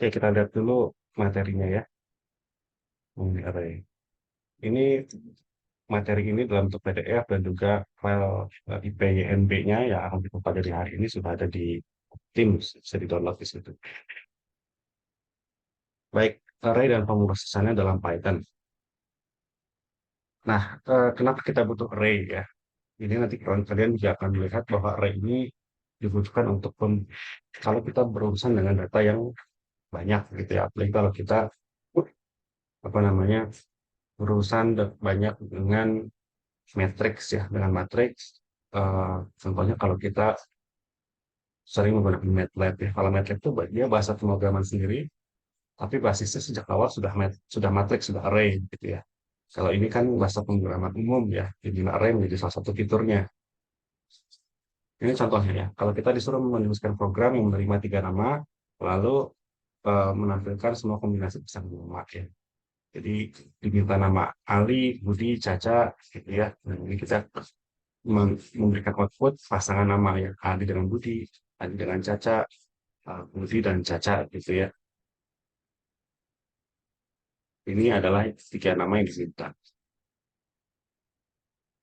Oke, kita lihat dulu materinya ya. Ini array. Ini materi ini dalam bentuk PDF dan juga file IPYNB-nya yang akan kita pelajari hari ini sudah ada di Teams, bisa di-download di situ. Baik, array dan pemrosesannya dalam Python. Nah, kenapa kita butuh array ya? Ini nanti kalian juga akan melihat bahwa array ini dibutuhkan untuk kalau kita berurusan dengan data yang banyak gitu ya. Apalagi kalau kita apa namanya berurusan banyak dengan matriks ya, dengan matriks. Contohnya kalau kita sering menggunakan MATLAB ya. Kalau MATLAB itu dia bahasa pemrograman sendiri, tapi basisnya sejak awal sudah matriks, sudah array gitu ya. Kalau ini kan bahasa pemrograman umum ya, jadi array menjadi salah satu fiturnya. Ini contohnya ya, kalau kita disuruh menuliskan program yang menerima 3 nama, lalu menampilkan semua kombinasi pesan nama ya. Jadi diminta nama Ali, Budi, Caca, gitu ya. Nah, ini kita memberikan output pasangan nama ya, Ali dengan Budi, Ali dengan Caca, Budi dan Caca gitu ya. Ini adalah 3 nama yang diminta.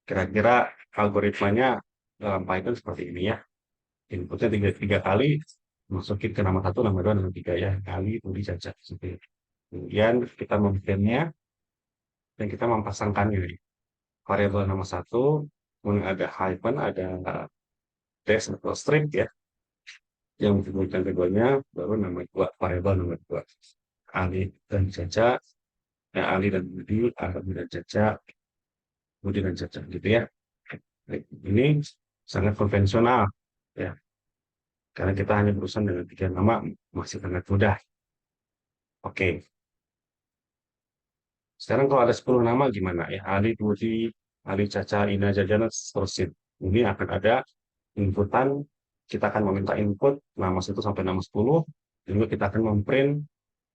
Kira-kira algoritmanya dalam Python seperti ini ya. Inputnya tiga kali, masukin ke nama satu, nama dua, nama tiga ya. Ali, Budi, Caca. Seperti itu. Kemudian kita memprintnya dan kita memasangkannya. Variabel nama satu, kemudian ada hyphen, ada dash atau string ya. Yang disebutkan keduanya, baru nama dua, variabel nama dua. Ali dan Caca, ya, Ali dan Budi, Ali dan Caca, Budi dan Caca gitu ya. Ini sangat konvensional ya, karena kita hanya berurusan dengan 3 nama, masih sangat mudah. Oke, sekarang kalau ada 10 nama gimana ya? Ali, Budi, Ali, Caca, Ina, Jajana, seterusnya. Ini akan ada inputan, kita akan meminta input nama 1 sampai nama 10, juga kita akan memprint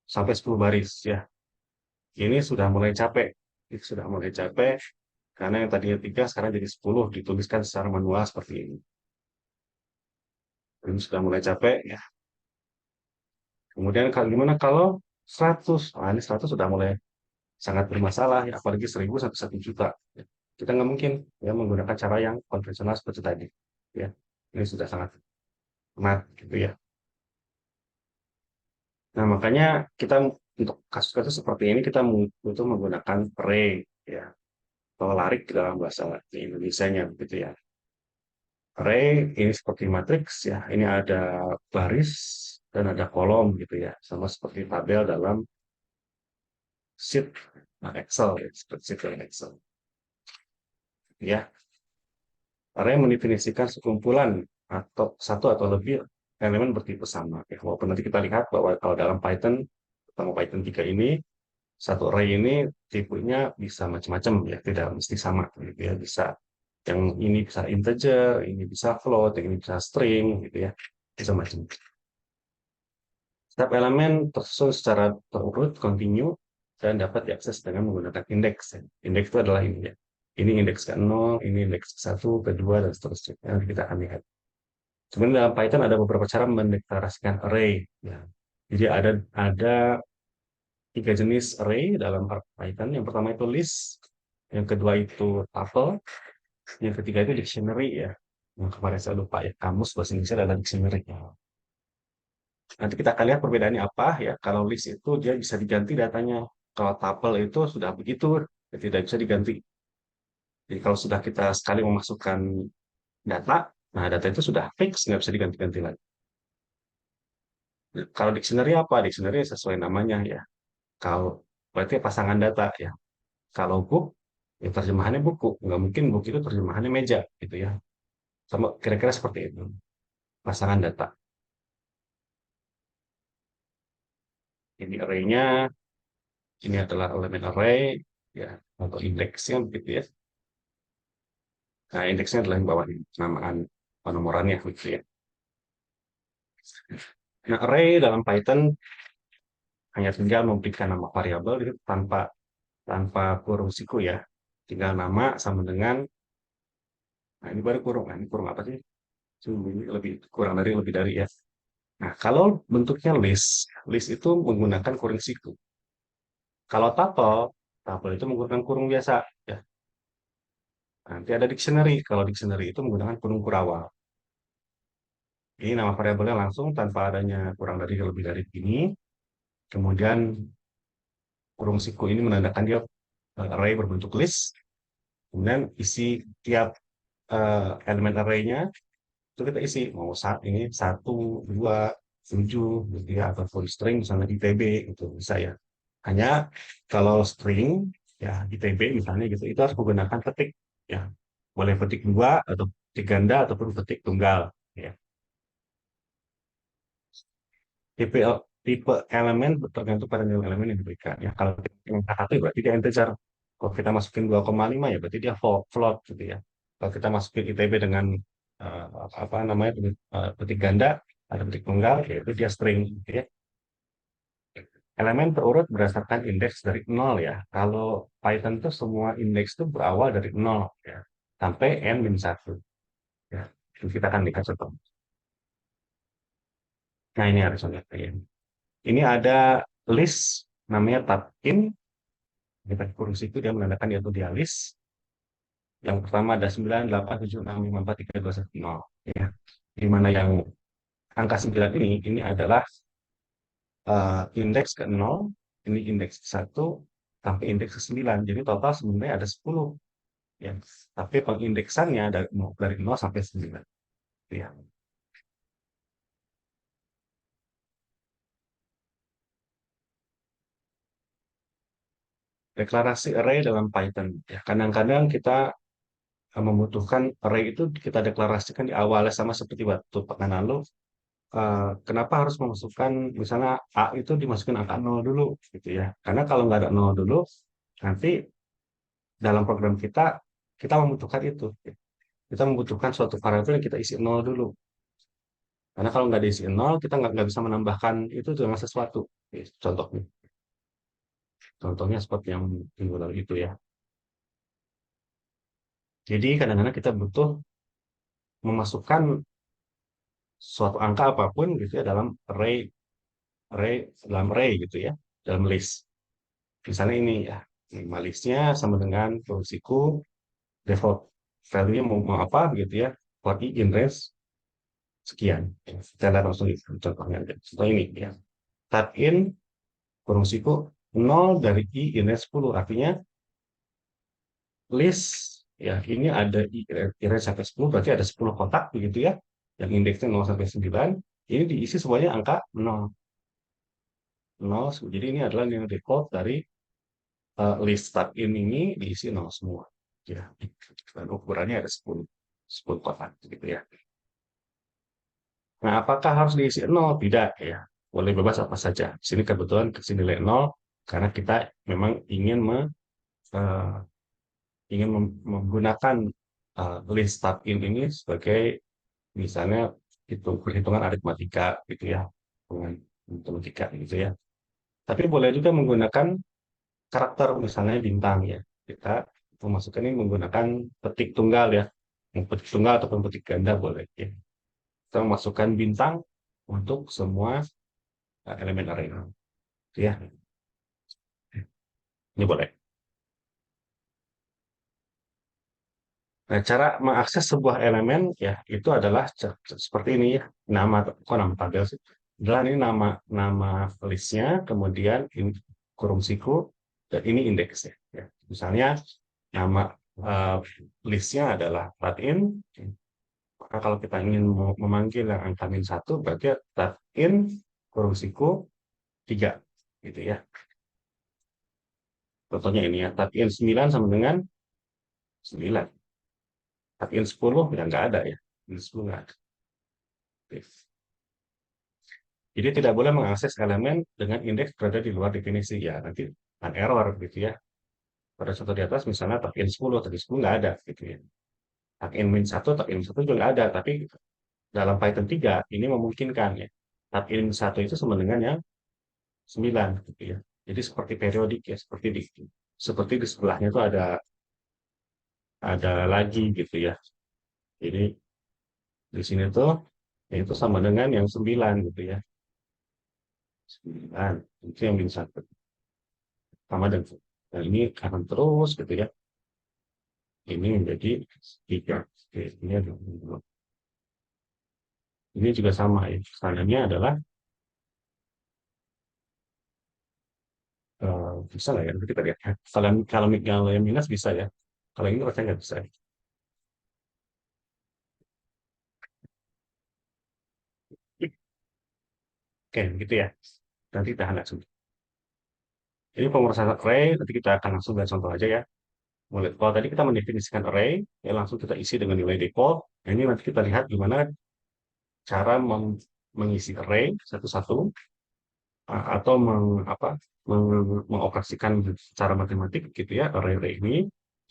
sampai 10 baris ya. Ini sudah mulai capek, itu sudah mulai capek, karena yang tadinya 3 sekarang jadi 10, dituliskan secara manual seperti ini. Ini sudah mulai capek ya. Kemudian gimana kalau 100? Nah, ini 100 sudah mulai sangat bermasalah ya, apalagi 1000 sampai 1 juta. Kita nggak mungkin ya menggunakan cara yang konvensional seperti tadi. Ya, ini sudah sangat mat gitu ya. Nah, makanya kita untuk kasus-kasus seperti ini kita butuh menggunakan array ya, atau larik dalam bahasa Indonesianya gitu ya. Array ini seperti matriks ya, ini ada baris dan ada kolom gitu ya, sama seperti tabel dalam sheet Excel ya, seperti sheet dalam Excel. Ya, array mendefinisikan sekumpulan atau satu atau lebih elemen bertipe sama. Ya, walaupun nanti kita lihat bahwa kalau dalam Python, terutama Python 3 ini, satu array ini tipenya bisa macam-macam ya, tidak mesti sama gitu ya. Bisa yang ini bisa integer, ini bisa float, yang ini bisa string gitu ya. Bisa macam. Setiap elemen tersusun secara terurut, continue, dan dapat diakses dengan menggunakan indeks. Indeks itu adalah ini ya. Ini indeks ke-0, ini indeks ke-1, ke-2, dan seterusnya. Nanti kita akan lihat. Sebenarnya dalam Python ada beberapa cara mendeklarasikan array. Ya. Jadi ada 3 jenis array dalam Python. Yang pertama itu list, yang kedua itu tuple, yang ketiga itu dictionary ya. Yang kemarin saya lupa ya, kamus bahasa Indonesia adalah dictionary. Nanti kita akan lihat perbedaannya apa ya. Kalau list itu dia bisa diganti datanya. Kalau tuple itu sudah begitu, tidak bisa diganti. Jadi kalau sudah kita sekali memasukkan data, nah data itu sudah fix, nggak bisa diganti-ganti lagi. Kalau dictionary apa? Dictionary sesuai namanya ya. Kalau berarti pasangan data ya. Kalau book, ya terjemahannya buku. Nggak mungkin book itu terjemahannya meja gitu ya. Sama kira-kira seperti itu. Pasangan data. Ini array-nya, ini adalah elemen array ya, atau indeksnya begitu ya. Nah, indeksnya adalah yang bawah ini, penamaan penomorannya gitu ya. Nah, array dalam Python hanya tinggal memberikan nama variabel itu tanpa tanpa kurung siku ya. Tinggal nama sama dengan, nah ini baru kurung. Nah, ini kurung apa sih? Ini lebih kurang dari lebih dari ya. Nah, kalau bentuknya list, list itu menggunakan kurung siku. Kalau tuple, tuple itu menggunakan kurung biasa. Ya, nanti ada dictionary. Kalau dictionary itu menggunakan kurung kurawal. Ini nama variabelnya langsung tanpa adanya kurang dari lebih dari ini. Kemudian kurung siku ini menandakan dia array berbentuk list. Kemudian isi tiap elemen array-nya itu kita isi mau saat ini satu, dua, tujuh, gitu ya, ataupun string misalnya ITB itu bisa ya. Hanya kalau string ya ITB misalnya gitu itu harus menggunakan petik ya. Boleh petik dua atau petik ganda ataupun petik tunggal ya. Tipe tipe elemen tergantung pada nilai elemen yang diberikan ya. Kalau yang satu berarti dia integer. Kalau kita masukin 2,5 ya berarti dia float gitu ya. Kalau kita masukin ITB dengan eh, apa namanya petik ganda atau petik tunggal ya itu dia string gitu ya. Elemen terurut berdasarkan indeks dari nol ya. Kalau Python tuh semua indeks itu berawal dari nol ya sampai n-1 ya. Kita akan lihat contoh. Nah ini harus lihat ya. Ini ada list namanya tab in. Kita kurung situ dia menandakan dia tuh dia list. Yang pertama ada 9, 8, 7, 6, 5, 4, 3, 2, 1, 0. Ya. Di mana yang angka 9 ini adalah indeks ke 0, ini indeks ke 1, sampai indeks ke 9. Jadi total sebenarnya ada 10. Ya. Tapi pengindeksannya dari 0 sampai 9. Ya. Deklarasi array dalam Python. Ya. Kadang-kadang kita membutuhkan array itu kita deklarasikan di awalnya sama seperti waktu pengenalan lo. Kenapa harus memasukkan misalnya A itu dimasukin angka 0 dulu gitu ya. Karena kalau nggak ada 0 dulu, nanti dalam program kita membutuhkan itu. Kita membutuhkan suatu variabel yang kita isi 0 dulu. Karena kalau nggak diisi 0, kita nggak bisa menambahkan itu dengan sesuatu. Contohnya. Contohnya seperti yang minggu lalu itu ya. Jadi kadang-kadang kita butuh memasukkan suatu angka apapun gitu ya dalam array, array dalam array gitu ya, dalam list. Misalnya ini ya, nama listnya sama dengan fungsiku default value-nya mau apa gitu ya, for i in range sekian. Kita lihat langsung itu contohnya aja. Contoh ini ya, type in kurung siku 0 dari i in range 10, artinya list ya ini ada i range sampai 10 berarti ada 10 kotak begitu ya, yang indeksnya 0 sampai 9, ini diisi semuanya angka 0. 0, jadi ini adalah nilai default dari list start in ini diisi 0 semua. Ya, dan ukurannya ada 10 kotak gitu ya. Nah, apakah harus diisi 0? Tidak ya. Boleh bebas apa saja. Di sini kebetulan kasih nilai 0 karena kita memang eh, ingin menggunakan list start in ini sebagai misalnya perhitungan aritmatika gitu ya. Dengan matematika gitu ya. Tapi boleh juga menggunakan karakter misalnya bintang ya. Kita memasukkan ini menggunakan petik tunggal ya. Petik tunggal ataupun petik ganda boleh ya. Kita memasukkan bintang untuk semua elemen array. Ya, ini boleh. Nah, cara mengakses sebuah elemen ya itu adalah seperti ini ya. Nama kok nama tabel sih? Adalah ini nama nama listnya, kemudian ini kurung siku dan ini indeksnya. Ya. Misalnya nama eh, listnya adalah in. Maka kalau kita ingin memanggil yang angka min 1, berarti in kurung siku 3. Gitu ya. Contohnya ini ya, in 9 sama dengan 9. In 10 ya nggak ada ya. In 10 nggak ada. Oke. Jadi tidak boleh mengakses elemen dengan indeks berada di luar definisi. Ya, nanti akan error gitu ya. Pada contoh di atas misalnya in 10, in 10 nggak ada gitu ya. In min 1, in 1 juga nggak ada. Tapi dalam Python 3 ini memungkinkan ya. In 1 itu sama dengan yang 9 gitu ya. Jadi seperti periodik ya, seperti di sebelahnya itu ada lagi gitu ya. Jadi di sini tuh yaitu sama dengan yang 9 gitu ya. 9 itu yang min 1 sama dengan, nah ini akan terus gitu ya, ini menjadi 3. Oke, ini juga sama ya, standarnya adalah bisa lah ya, nanti kita lihat ya. Kalau yang minus bisa ya, kalau ini rasanya nggak bisa. Oke gitu ya, nanti kita langsung. Ini pemrosesan array, nanti kita akan langsung lihat contoh aja ya. Mulai, kalau tadi kita mendefinisikan array, ya langsung kita isi dengan nilai default. Nah, ini nanti kita lihat gimana cara mengisi array satu-satu, atau mengoperasikan secara matematik gitu ya array-array ini,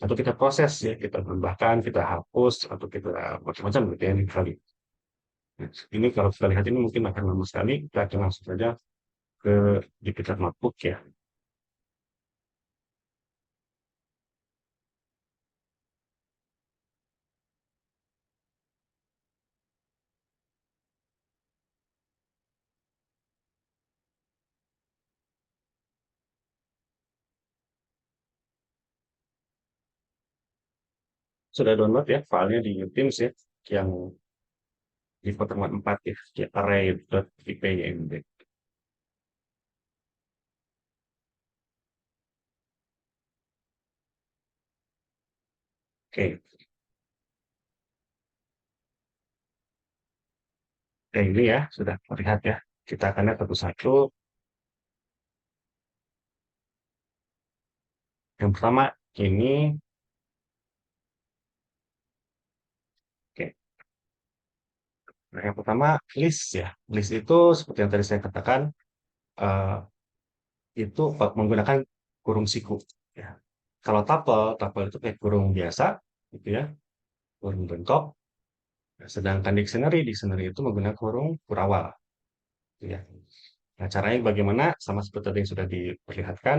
atau kita proses ya, kita tambahkan, kita hapus, atau kita macam-macam gitu ya ini kali. Nah, ini kalau kita lihat ini mungkin akan lama sekali, kita akan langsung saja ke Jupyter Notebook ya. Sudah download ya filenya di Teams ya, yang di pertemuan 4 ya, array.ipymd. Oke, nah ini ya sudah terlihat ya. Kita akan lihat satu-satu. Yang pertama ini, oke. Nah, yang pertama list ya. List itu seperti yang tadi saya katakan, eh, itu menggunakan kurung siku. Ya. Kalau tuple itu kayak kurung biasa, gitu ya, kurung bengkok. Nah, sedangkan dictionary itu menggunakan kurung kurawal. Gitu ya. Nah, caranya bagaimana? Sama seperti tadi yang sudah diperlihatkan,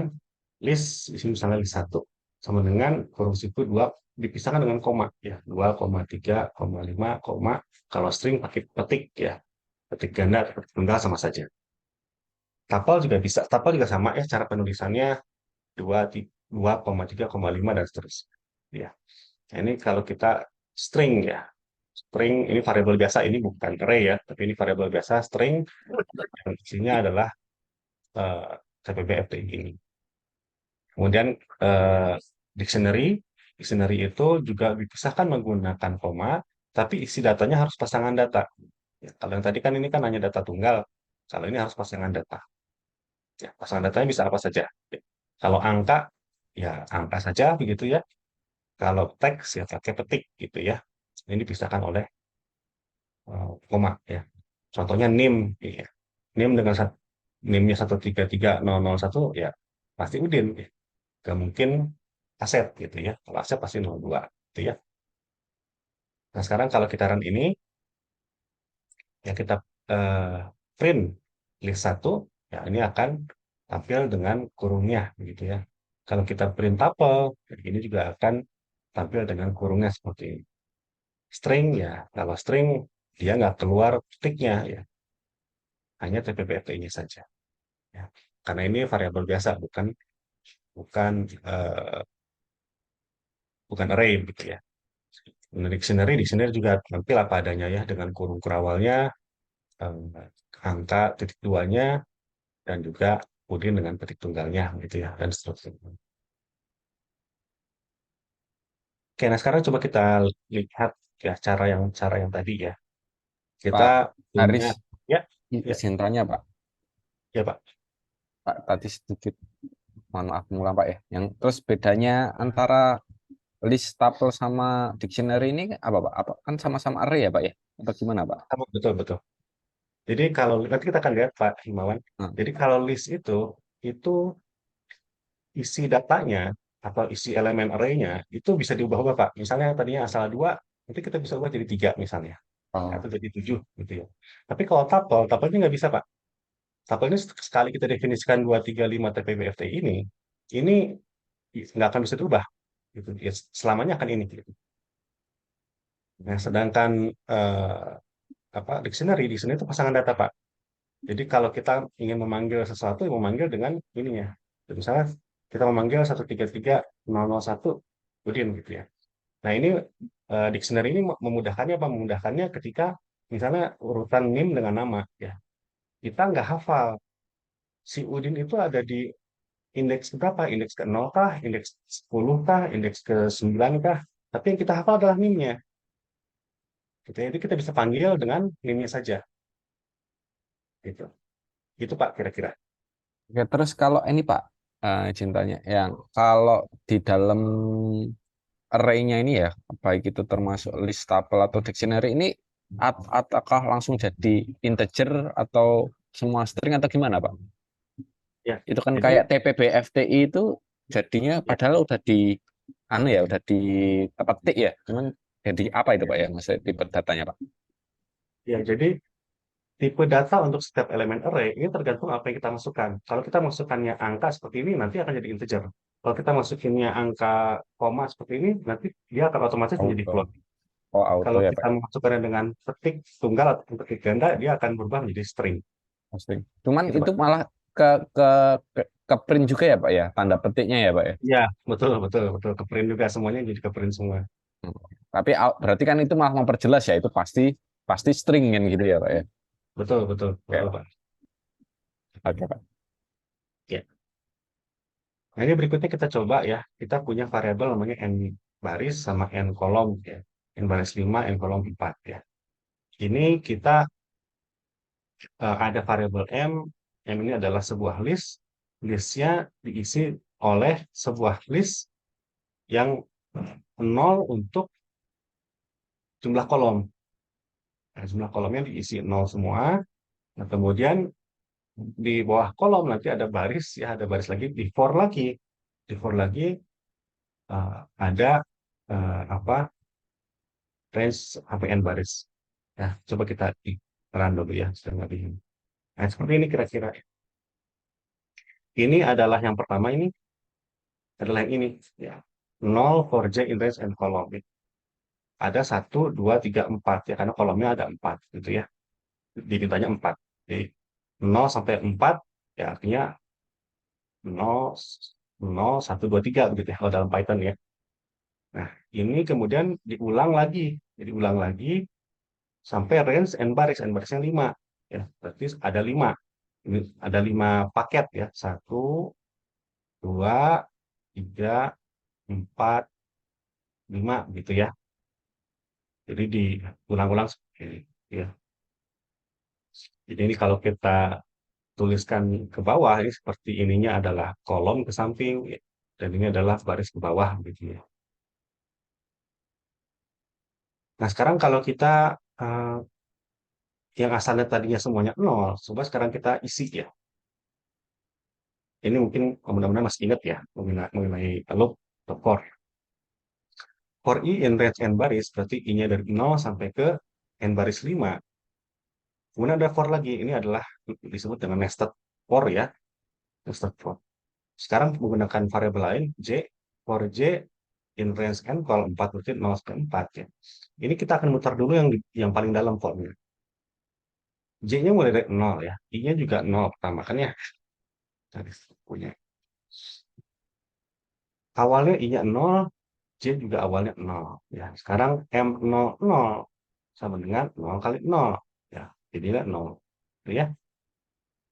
list di sini misalnya list 1 sama dengan kurung siku 2 dipisahkan dengan koma ya, 2,3,5 koma. Kalau string pakai petik ya, petik ganda atau petik tunggal sama saja. Tuple juga bisa, tuple juga sama ya, cara penulisannya 2,3,5 dan seterusnya. Ya. Nah, ini kalau kita string ya, string ini variabel biasa, ini bukan array ya, tapi ini variabel biasa string yang isinya adalah TPB-FTI ini. Kemudian eh, dictionary, dictionary itu juga dipisahkan menggunakan koma, tapi isi datanya harus pasangan data. Ya, kalau yang tadi kan ini kan hanya data tunggal, kalau ini harus pasangan data. Ya, pasangan datanya bisa apa saja. Ya, kalau angka, ya angka saja begitu ya. Kalau teks ya pakai petik gitu ya. Ini dipisahkan oleh koma ya. Contohnya NIM, ya. NIM dengan NIM-nya 133.001 ya pasti Udin. Ya. Gak mungkin aset gitu ya. Kalau aset pasti 02 gitu ya. Nah, sekarang kalau kita run ini, ya kita eh, print list 1, ya ini akan tampil dengan kurungnya gitu ya. Kalau kita print tuple, ya ini juga akan tampil dengan kurungnya seperti ini. String ya, kalau string dia nggak keluar petiknya ya, hanya TPP-FTI-nya saja. Ya. Karena ini variabel biasa, bukan bukan eh, bukan array gitu ya. Nah, dictionary juga tampil apa adanya ya, dengan kurung kurawalnya, angka titik duanya, dan juga kemudian dengan petik tunggalnya gitu ya, dan seterusnya. Oke, nah sekarang coba kita lihat ya cara yang tadi ya. Kita Pak punya Aris, ya ya izin tanya Pak. ya Pak. Pak tadi sedikit, mohon maaf mengulang Pak ya. Yang terus bedanya antara list, tuple sama dictionary ini apa Pak? Apa kan sama-sama array ya Pak ya? Atau gimana Pak? Betul betul. Jadi kalau nanti kita akan lihat Pak Himawan. Nah, Jadi kalau list itu isi datanya atau isi elemen array-nya itu bisa diubah-ubah Pak. Misalnya tadinya asal 2, nanti kita bisa ubah jadi 3 misalnya, atau oh, jadi 7 gitu ya. Tapi kalau tuple ini nggak bisa Pak. Tuple ini sekali kita definisikan 2, 3, 5 TPB-FTI ini nggak akan bisa diubah. Gitu. Ya, selamanya akan ini. Gitu. Nah, sedangkan dictionary itu pasangan data, Pak. Jadi kalau kita ingin memanggil sesuatu, memanggil dengan ininya. Misalnya kita memanggil 133.001 Udin gitu ya. Nah ini dictionary ini memudahkannya apa? Memudahkannya ketika misalnya urutan NIM dengan nama ya. Kita nggak hafal si Udin itu ada di indeks berapa? Indeks ke 0 kah? Indeks 10 kah? Indeks ke 9 kah? Tapi yang kita hafal adalah NIM-nya. Gitu ya. Jadi kita bisa panggil dengan NIM-nya saja. Gitu. Itu Pak kira-kira. Oke, terus kalau ini Pak, cintanya yang kalau di dalam array-nya ini ya, baik itu termasuk list tuple atau dictionary ini, apakah langsung jadi integer atau semua string atau gimana Pak? Ya. Itu kan Jadi kayak TPB-FTI itu jadinya ya, padahal udah di anu ya, udah dipetik ya. Cuman jadi apa itu Pak ya, maksudnya tipe datanya Pak? jadi tipe data untuk setiap elemen array ini tergantung apa yang kita masukkan. Kalau kita masukkannya angka seperti ini, nanti akan jadi integer. Kalau kita masukinnya angka koma seperti ini, nanti dia akan otomatis menjadi Auto. float. Oh, auto Kalau ya kita Pak. memasukkannya dengan petik tunggal atau petik ganda, dia akan berubah menjadi string. String. Cuman Gitu, itu Pak. malah ke ke print juga ya Pak ya, tanda petiknya ya Pak ya. Ya, betul, betul, betul. Ke print juga semuanya jadi ke print semua. Hmm. Tapi berarti kan itu malah memperjelas ya, itu pasti pasti string kan gitu ya Pak ya. Betul, betul, Oke betul, Pak. Pak. Oke Pak. Ya. Nah, ini berikutnya kita coba ya. Kita punya variabel namanya n baris sama n kolom ya. N baris 5, n kolom 4 ya. Ini kita ada variabel m. M ini adalah sebuah list. Listnya diisi oleh sebuah list yang nol untuk jumlah kolom. Nah, jumlah kolomnya diisi nol semua. Nah, kemudian di bawah kolom nanti ada baris ya, ada baris lagi di for lagi. Di for lagi ada apa range sampai n baris. Ya, coba kita run dulu ya, setengah bingung. Nah, seperti ini kira-kira. Ini adalah yang pertama ini adalah yang ini ya. 0 for j in range and column. Ada 1, 2, 3, 4 ya karena kolomnya ada 4 gitu ya. Dimintanya 4. Jadi 0 sampai 4 ya artinya 0 0 1, 2, 3 begitu ya kalau dalam Python ya. Nah, ini kemudian diulang lagi. Jadi ulang lagi sampai range n barisnya 5 ya. Berarti ada 5. Ini ada 5 paket ya. 1, 2, 3, 4, 5 gitu ya. Jadi diulang-ulang seperti ini ya. Jadi ini kalau kita tuliskan ke bawah ini seperti ininya adalah kolom ke samping ya. Dan ini adalah baris ke bawah gitu ya. Nah, sekarang kalau kita yang asalnya tadinya semuanya nol, coba sekarang kita isi ya. Ini mungkin mudah-mudahan masih ingat ya mengenai loop atau for. For i in range n baris berarti i-nya dari 0 sampai ke n baris 5. Kemudian ada for lagi. Ini adalah disebut dengan nested for ya. Nested for. Sekarang menggunakan variabel lain j for j in range n kalau 4 berarti 0 sampai 4 ya. Ini kita akan mutar dulu yang paling dalam formnya. J-nya mulai dari 0 ya. I-nya juga 0 pertama kan ya. Dari punya. Awalnya I-nya 0, J juga awalnya 0. Ya, sekarang M00 sama dengan 0 kali 0. Ya, jadinya 0. Gitu ya.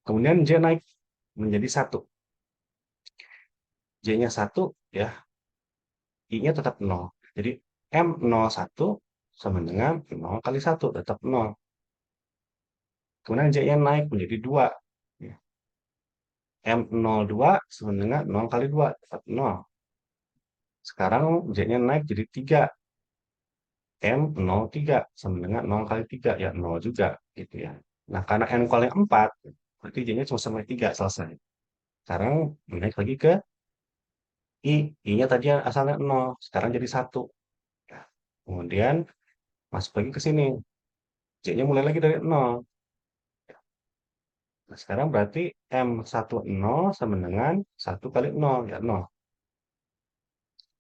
Kemudian J naik menjadi 1. J-nya 1, ya, I-nya tetap 0. Jadi M01 sama dengan 0 kali 1, tetap 0. Kemudian J-nya naik menjadi 2. Ya. M02 sama dengan 0 kali 2, tetap 0. Sekarang J-nya naik jadi 3. M03 sama dengan 0 kali 3, ya 0 juga. Gitu ya. Nah, karena N kali 4, berarti J-nya cuma sampai 3, selesai. Sekarang naik lagi ke I. I-nya tadi asalnya 0, sekarang jadi 1. Ya. Kemudian masuk lagi ke sini. J-nya mulai lagi dari 0. Nah, sekarang berarti M10 sama dengan 1 kali 0, ya 0.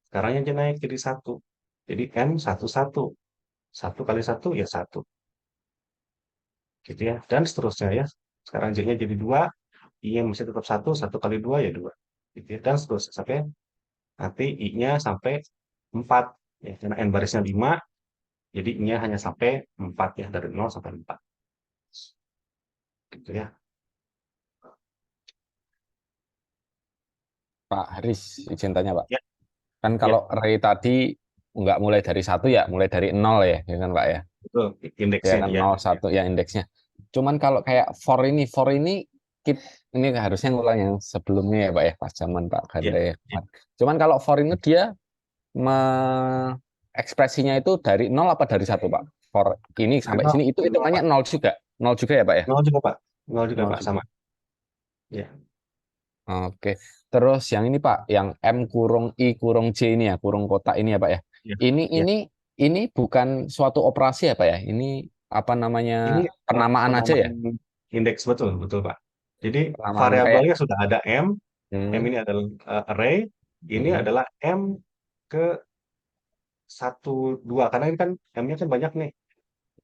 Sekarang J naik jadi 1. Jadi M11. 1 kali 1, ya 1. gitu ya, dan seterusnya ya. Sekarang J-nya jadi 2, I-nya masih tetap satu, 1 kali 2 ya 2, gitu ya, dan seterusnya sampai nanti I-nya sampai 4 ya, karena N barisnya 5, jadi I-nya hanya sampai 4 ya, dari 0 sampai 4 gitu ya. Pak Haris, izin tanya Pak. Ya, Kan ya, kalau Ray tadi nggak mulai dari satu ya, mulai dari nol ya kan Pak ya? betul, Ya indeksnya kan ya. nol satu ya indeksnya. Cuman kalau kayak for ini ini harusnya ngulang yang sebelumnya ya Pak ya, pas zaman Pak Ya, Ganda ya. ya, Cuman kalau for ini dia ekspresinya itu dari nol apa dari satu Pak? For ini sampai nol, sini itu nol hitungannya Pak, nol juga ya Pak ya? 0 juga Pak, 0 juga Nol Pak, juga. sama. Ya, Oke. Terus yang ini Pak, yang M kurung I kurung J ini ya, kurung kotak ini ya Pak ya. ya, Ini ya. ini ini bukan suatu operasi ya Pak ya. Ini apa namanya Ini penamaan aja ya? penamaan indeks, betul, betul Pak. Jadi Penamaan kayak variabelnya sudah ada M hmm, ini adalah array, ini hmm, adalah M ke 1, 2, karena ini kan M-nya kan banyak nih.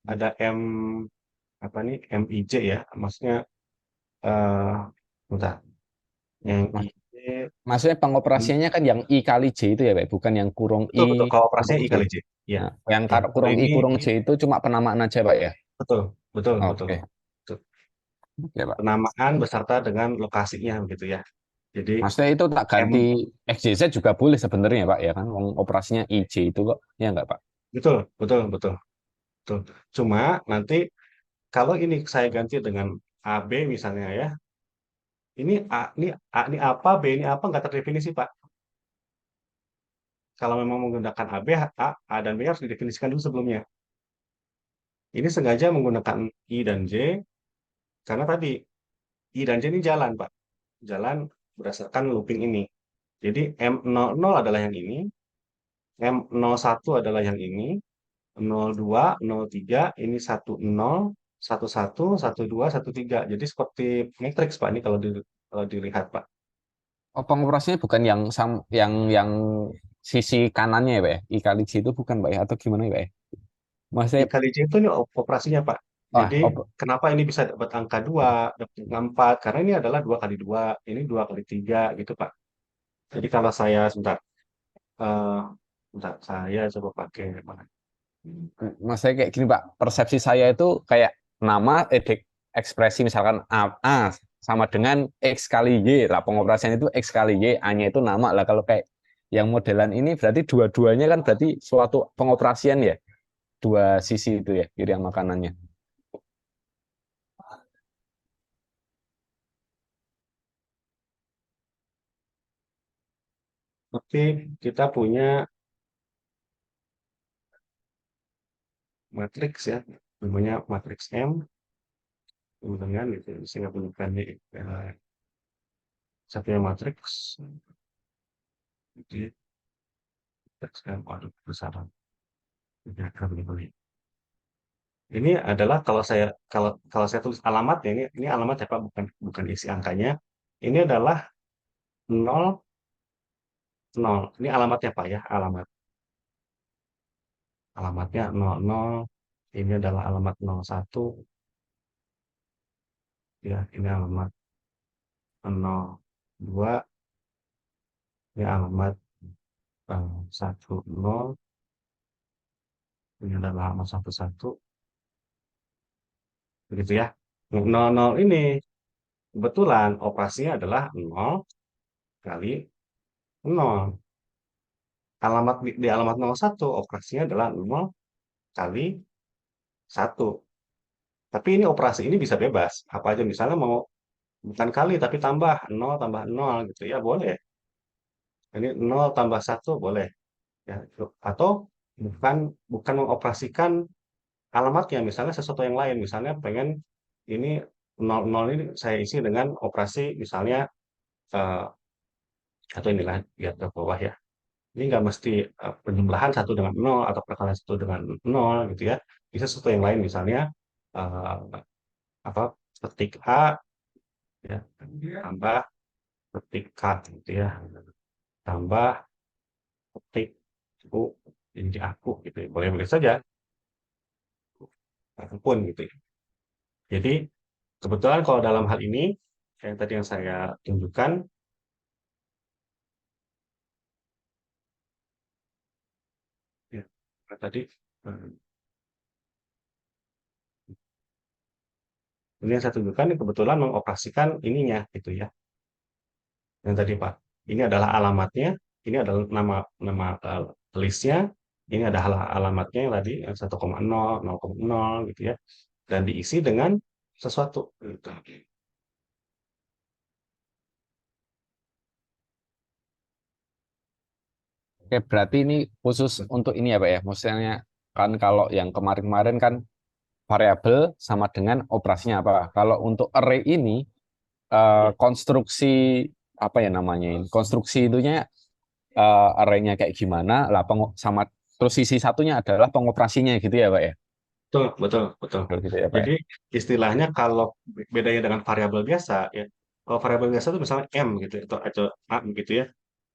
Ada M, apa nih, MIJ ya, maksudnya, eh bentar, yang Mas- IJ, maksudnya pengoperasiannya kan yang I kali J itu ya Pak, bukan yang kurung betul, betul, I kalau kurung operasinya I J. kali J. Ya, Nah, yang ya, kalau kurung I ini, kurung J itu cuma penamaan aja Pak ya. betul, betul, betul, Oke, betul. oke Pak. Penamaan beserta dengan lokasinya begitu ya. Jadi Maksudnya itu tak M, ganti XJZ juga boleh sebenarnya Pak ya kan, operasinya IJ itu kok, ya nggak Pak? betul, betul, betul, betul. Cuma nanti kalau ini saya ganti dengan AB misalnya ya, ini apa, B ini apa, nggak terdefinisi Pak. Kalau memang menggunakan AB, A dan B harus didefinisikan dulu sebelumnya. Ini sengaja menggunakan I dan J, karena tadi I dan J ini jalan, Pak. Jalan berdasarkan looping ini. Jadi M00 adalah yang ini, M01 adalah yang ini, 02, 03, ini 10, 11, 12, 13. Jadi seperti matriks, Pak, ini kalau dilihat, Pak. Oh, pengoperasinya bukan yang yang sisi kanannya ya Pak ya? I kali J itu bukan Pak ya? Atau gimana ya Pak ya? Maksudnya, I kali J itu ini operasinya, Pak. ah, Jadi kenapa ini bisa dapat angka 2, dapat angka 4? Karena ini adalah 2 kali 2, ini 2 kali 3, gitu, Pak. Jadi kalau saya, sebentar, eh sebentar, saya coba pakai mana? maksudnya kayak gini Pak, persepsi saya itu kayak nama, ekspresi misalkan A sama dengan X kali Y, lah pengoperasian itu X kali Y, A-nya itu nama lah. Kalau kayak yang modelan ini berarti dua-duanya kan berarti suatu pengoperasian ya, dua sisi itu ya, kiri sama kanannya. Tapi kita punya matriks ya, namanya matriks M, kemudian itu saya punykan di satunya matriks, di matriks M, waduh, besar. Diagram ini. Ini adalah kalau saya tulis alamat ya, ini alamat ya Pak, bukan bukan isi angkanya. Ini adalah 0, 0. Ini alamatnya Pak ya, alamatnya 00. Ini adalah alamat 01 ya, ini alamat 02, ini alamat 10, ini adalah alamat 11, begitu ya. 00 ini kebetulan operasinya adalah 0 kali 0. Di alamat 01 operasinya adalah 0 kali 1. Tapi ini operasi ini bisa bebas. Apa aja misalnya mau bukan kali tapi tambah 0 gitu ya boleh. Ini 0 tambah 1 boleh ya. Atau bukan bukan mengoperasikan alamatnya, misalnya sesuatu yang lain. Misalnya pengen ini 00 ini saya isi dengan operasi misalnya, eh, atau inilah lihat ke bawah ya. Ini nggak mesti penjumlahan satu dengan nol atau perkalian satu dengan nol gitu ya. Bisa sesuatu yang lain misalnya, eh, apa, petik A ya, tambah petik K gitu ya, tambah petik U jadi aku gitu ya. Boleh boleh saja apapun gitu ya. Jadi kebetulan kalau dalam hal ini yang tadi yang saya tunjukkan, ya, tadi eh, ini yang saya tunjukkan ini kebetulan mengoperasikan ininya gitu ya. Yang tadi Pak, ini adalah alamatnya, ini adalah nama nama listnya, ini adalah alamatnya yang tadi yang 1,0, 0,0 gitu ya, dan diisi dengan sesuatu. Gitu. Oke, berarti ini khusus untuk ini ya Pak ya. Maksudnya kan kalau yang kemarin-kemarin kan variabel sama dengan operasinya apa. Kalau untuk array ini Ya, konstruksi apa ya namanya ini? Konstruksi itunya array-nya kayak gimana? Lah sama terus sisi satunya adalah pengoperasinya gitu ya Pak ya. betul, betul, betul. Betul gitu ya Pak ya. Jadi istilahnya kalau bedanya dengan variabel biasa ya, kalau variabel biasa itu misalnya m gitu ya, atau a gitu ya.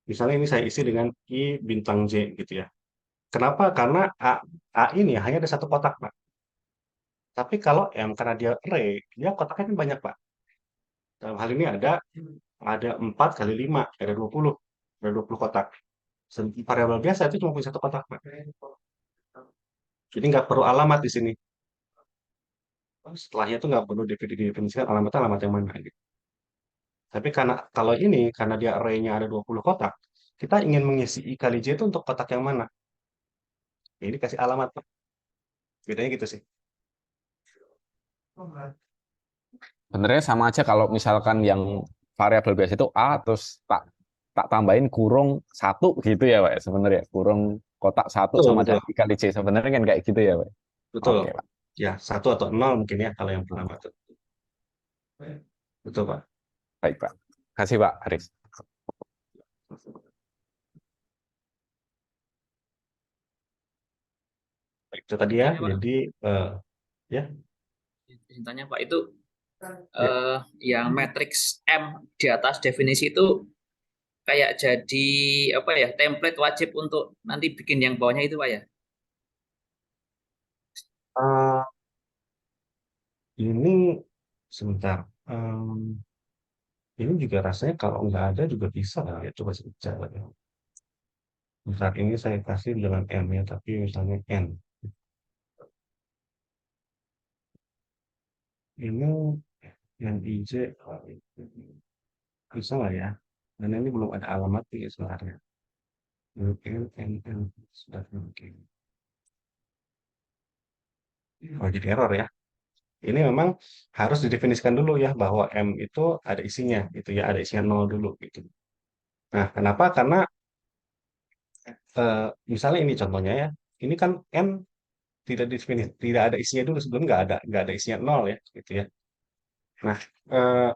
Misalnya ini saya isi dengan i bintang j gitu ya. Kenapa? Karena a ini hanya ada satu kotak, Pak. Tapi kalau M karena dia array, dia kotaknya kan banyak, Pak. Dalam hal ini ada 4 kali 5, ada 20 kotak. Variabel biasa itu cuma punya satu kotak, Pak. Jadi nggak perlu alamat di sini. Setelahnya itu nggak perlu didefinisikan alamatnya alamat yang mana. Gitu. Tapi kalau ini, karena dia array-nya ada 20 kotak, kita ingin mengisi I kali J itu untuk kotak yang mana? Ya, ini kasih alamat, Pak. Bedanya gitu sih. Sebenarnya sama aja kalau misalkan yang variabel biasa itu A terus tak tak tambahin kurung satu gitu ya Pak. Sebenarnya kurung kotak satu Betul, sama betul. dengan dikali C. Sebenarnya kan kayak gitu ya Pak. Betul. Oke Pak. Ya, satu atau nol mungkin ya kalau yang pertama itu. Betul, Pak. Baik Pak. Kasih Pak Haris. Baik, itu tadi ya. Tanya Pak, Jadi, eh, ya, izin tanya Pak itu ya. yang matriks M di atas definisi itu kayak jadi apa ya template wajib untuk nanti bikin yang bawahnya itu Pak ya? Eh, ini sebentar. Ini juga rasanya kalau nggak ada juga bisa lah ya. Coba saya cek ya. Saat ini saya kasih dengan M ya, tapi misalnya N. Ini yang IJ bisa nggak ya? Dan ini belum ada alamat ya sebenarnya. N, sudah mungkin. Oh, jadi error ya. Ini memang harus didefinisikan dulu ya bahwa M itu ada isinya gitu ya, ada isinya nol dulu gitu. Nah, kenapa? Karena misalnya ini contohnya ya, ini kan N tidak ada isinya dulu sebelum nggak ada isinya nol ya gitu ya. Nah, eh,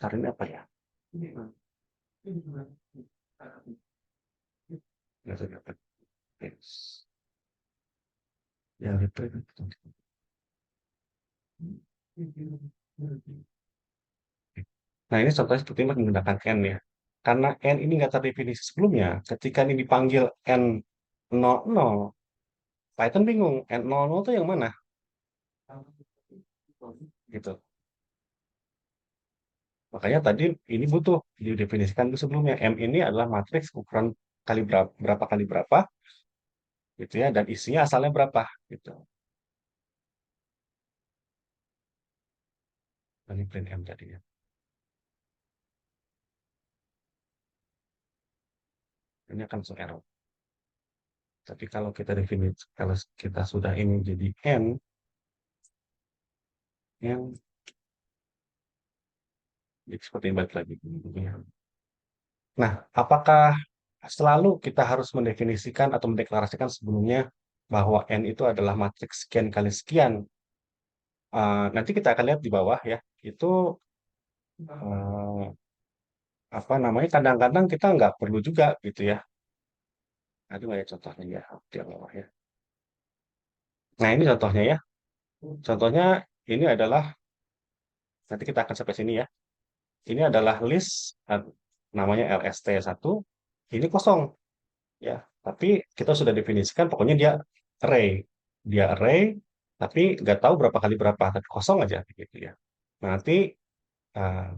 karena ini apa ya? Nggak tahu apa. Yang itu. Nah, ini contohnya seperti ini menggunakan N ya. Karena N ini nggak terdefinisi sebelumnya, ketika ini dipanggil N00, Python bingung, N00 itu yang mana? Gitu. Makanya tadi ini butuh didefinisikan dulu sebelumnya. M ini adalah matriks ukuran kali berapa kali berapa, gitu ya, dan isinya asalnya berapa, gitu. Ini print M tadinya. Ini akan langsung error. Tapi kalau kita definisi, kalau kita sudah ini jadi N, jadi seperti ini balik lagi. Nah, apakah selalu kita harus mendefinisikan atau mendeklarasikan sebelumnya bahwa N itu adalah matriks sekian kali sekian? Nanti kita akan lihat di bawah ya. Itu eh, apa namanya? Kadang-kadang kita nggak perlu juga gitu ya. Ada nggak ya contohnya ya di bawah ya. Nah ini contohnya ya. Contohnya ini adalah nanti kita akan sampai sini ya. Ini adalah list namanya LST1. Ini kosong ya. Tapi kita sudah definisikan pokoknya dia array. Dia array. tapi nggak tahu berapa kali berapa, tapi kosong aja gitu ya. Nah, nanti eh,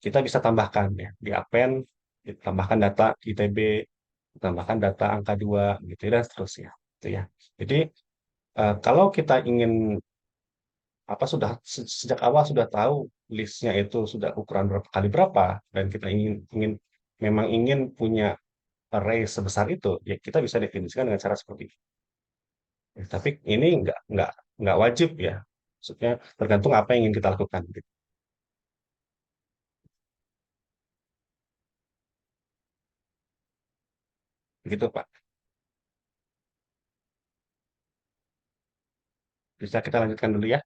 kita bisa tambahkan ya di append, ditambahkan data ITB, tambahkan data angka 2 gitu ya, dan seterusnya gitu ya. Jadi kalau kita ingin apa sudah sejak awal sudah tahu listnya itu sudah ukuran berapa kali berapa, dan kita ingin ingin memang ingin punya array sebesar itu, ya kita bisa definisikan dengan cara seperti itu. Ya, tapi ini nggak wajib ya. Maksudnya tergantung apa yang ingin kita lakukan gitu. Begitu Pak. Bisa kita lanjutkan dulu ya.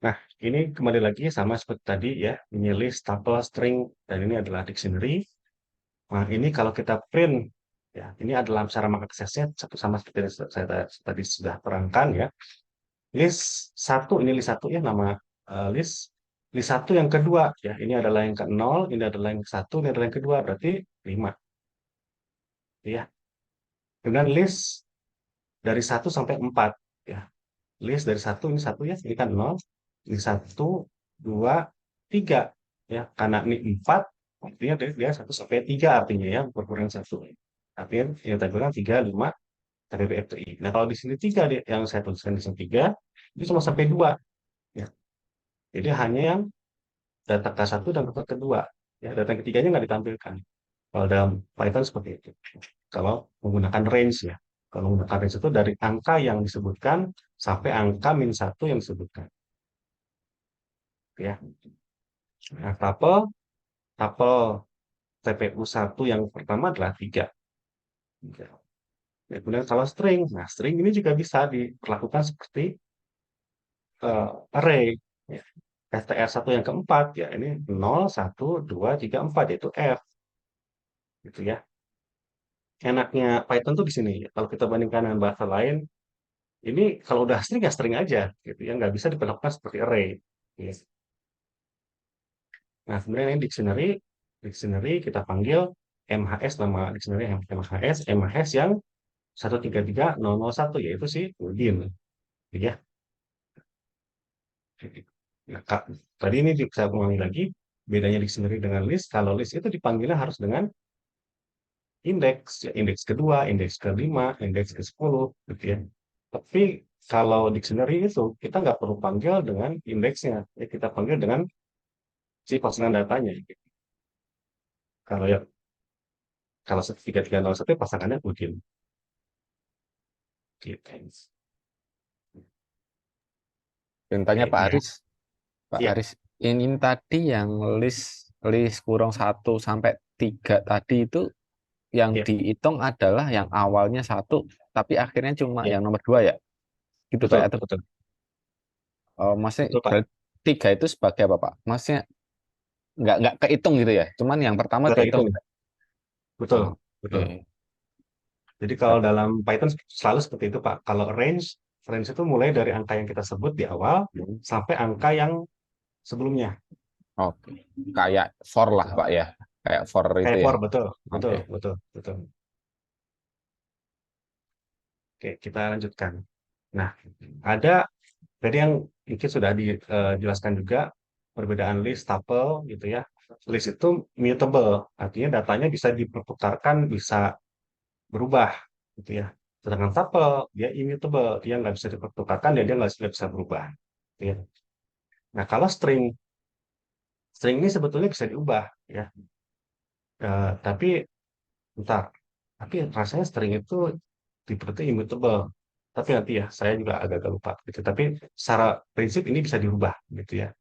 Nah, ini kembali lagi sama seperti tadi ya, ini list, tuple, string, dan ini adalah dictionary. Nah, ini kalau kita print, ya, ini adalah cara mengaksesnya satu sama seperti yang saya tadi sudah terangkan ya. List satu, ini list satu ya, nama list. List satu yang kedua, ya, ini adalah yang ke nol, ini adalah yang ke satu, ini adalah yang kedua, berarti 5. Ya. Kemudian list dari satu sampai 4. Ya. List dari satu, ini satu ya, ini kan nol. Ini satu, dua, tiga. Ya, karena ini 4, artinya dia 1 sampai 3 artinya ya, berkurang satu. Artinya yang tadi bilang 3, 5, TBFTI. Nah, kalau di sini 3 yang saya tuliskan di sini 3, itu cuma sampai 2. Ya. Jadi hanya yang data K1 dan data kedua. Ya, data ketiganya nggak ditampilkan. Kalau dalam Python seperti itu. Kalau menggunakan range ya. Kalau menggunakan range itu dari angka yang disebutkan sampai angka -1 yang disebutkan. Ya. Nah, tapel TPU1 yang pertama adalah 3. Ya, kemudian kalau string, nah string ini juga bisa diperlakukan seperti array. Ya. STR1 yang keempat, ya ini 0, 1, 2, 3, 4, yaitu F. Gitu ya. Enaknya Python tuh di sini. Kalau kita bandingkan dengan bahasa lain, ini kalau udah string ya string aja, gitu ya, nggak bisa diperlakukan seperti array. Yes. Nah, kemudian ini dictionary, dictionary kita panggil MHS, nama dictionary MHS yang 133001, yaitu si Udin, gitu ya. Nah, tadi ini saya ulangi lagi, bedanya dictionary dengan list. Kalau list itu dipanggilnya harus dengan indeks, ya, indeks kedua, indeks kelima, indeks ke-10, gitu ya. Tapi kalau dictionary itu kita nggak perlu panggil dengan indeksnya, ya kita panggil dengan si pasangan datanya. Gitu. Kalau ya kalau 3301 pasangannya Udin. Gitu. Tanya Oke, Pak ya. Aris, Pak Ya, Aris, ini tadi yang list list kurang 1 sampai 3 tadi itu yang ya, dihitung adalah yang awalnya 1 tapi akhirnya cuma ya. yang nomor 2 ya, gitu Pak Betul, atau betul. maksudnya Betul, Pak. berarti 3 itu sebagai apa Pak? Maksudnya nggak kehitung gitu ya, cuman yang pertama Nggak kehitung kehitung. gitu. Betul, betul. Oke. Jadi kalau dalam Python selalu seperti itu, Pak. Kalau range, range itu mulai dari angka yang kita sebut di awal sampai angka yang sebelumnya. Oke, kayak for lah Pak ya, kayak for itu Kayak ya. for, betul, betul, Oke. betul, betul. Oke, kita lanjutkan. Nah, ada tadi yang mungkin sudah dijelaskan juga perbedaan list, tuple, gitu ya. List itu mutable, artinya datanya bisa dipertukarkan, bisa berubah, gitu ya. Sedangkan tuple dia immutable, dia nggak bisa dipertukarkan dan dia nggak bisa berubah. Gitu ya. Nah, kalau string, string ini sebetulnya bisa diubah, ya. Tapi bentar, tapi rasanya string itu seperti immutable. Tapi nanti ya, saya juga agak-agak lupa gitu. Tapi secara prinsip ini bisa dirubah gitu ya.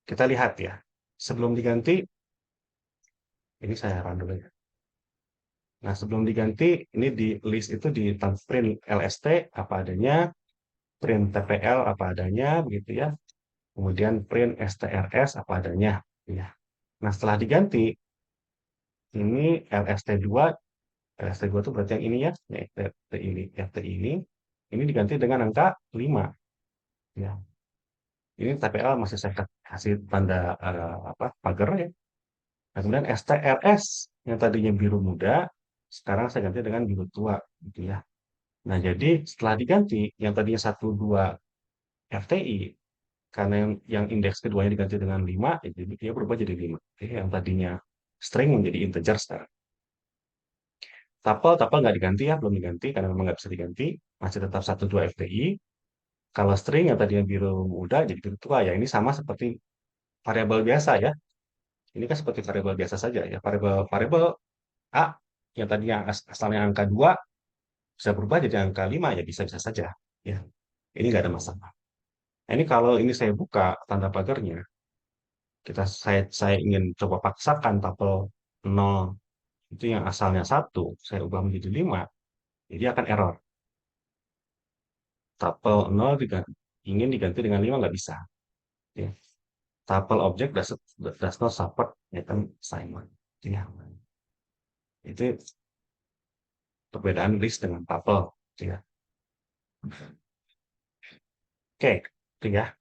Kita lihat ya. Sebelum diganti, ini saya run dulu ya. Nah, sebelum diganti, ini di list itu di print LST apa adanya, print TPL apa adanya, begitu ya. Kemudian print STRS apa adanya. Ya. Nah, setelah diganti, ini LST2, LST2 itu berarti yang ini ya, FT ini diganti dengan angka 5. Ya. Ini TPL masih saya kasih tanda apa pagar ya. Nah, kemudian STRS yang tadinya biru muda, sekarang saya ganti dengan biru tua, gitu ya. Nah, jadi setelah diganti, yang tadinya 1, 2 FTI, karena yang indeks keduanya diganti dengan 5, ya jadi dia berubah jadi 5. Jadi yang tadinya string menjadi integer sekarang. Tuple nggak diganti ya, belum diganti karena memang nggak bisa diganti. Masih tetap 1, 2 FTI. Kalau string yang tadinya biru muda jadi biru tua ya. Ini sama seperti variabel biasa ya. Ini kan seperti variabel biasa saja ya. Variabel A yang tadinya asalnya angka 2 bisa berubah jadi angka 5 ya bisa-bisa saja ya. Ini nggak ada masalah. Nah, ini kalau ini saya buka tanda pagarnya, saya ingin coba paksakan tabel 0 itu yang asalnya 1 saya ubah menjadi 5, jadi akan error. Tabel 0 ingin diganti dengan 5 nggak bisa. Ya. Tabel objek does not support item assignment. Ya. Itu perbedaan list dengan tabel. Ya. Oke, itu ya.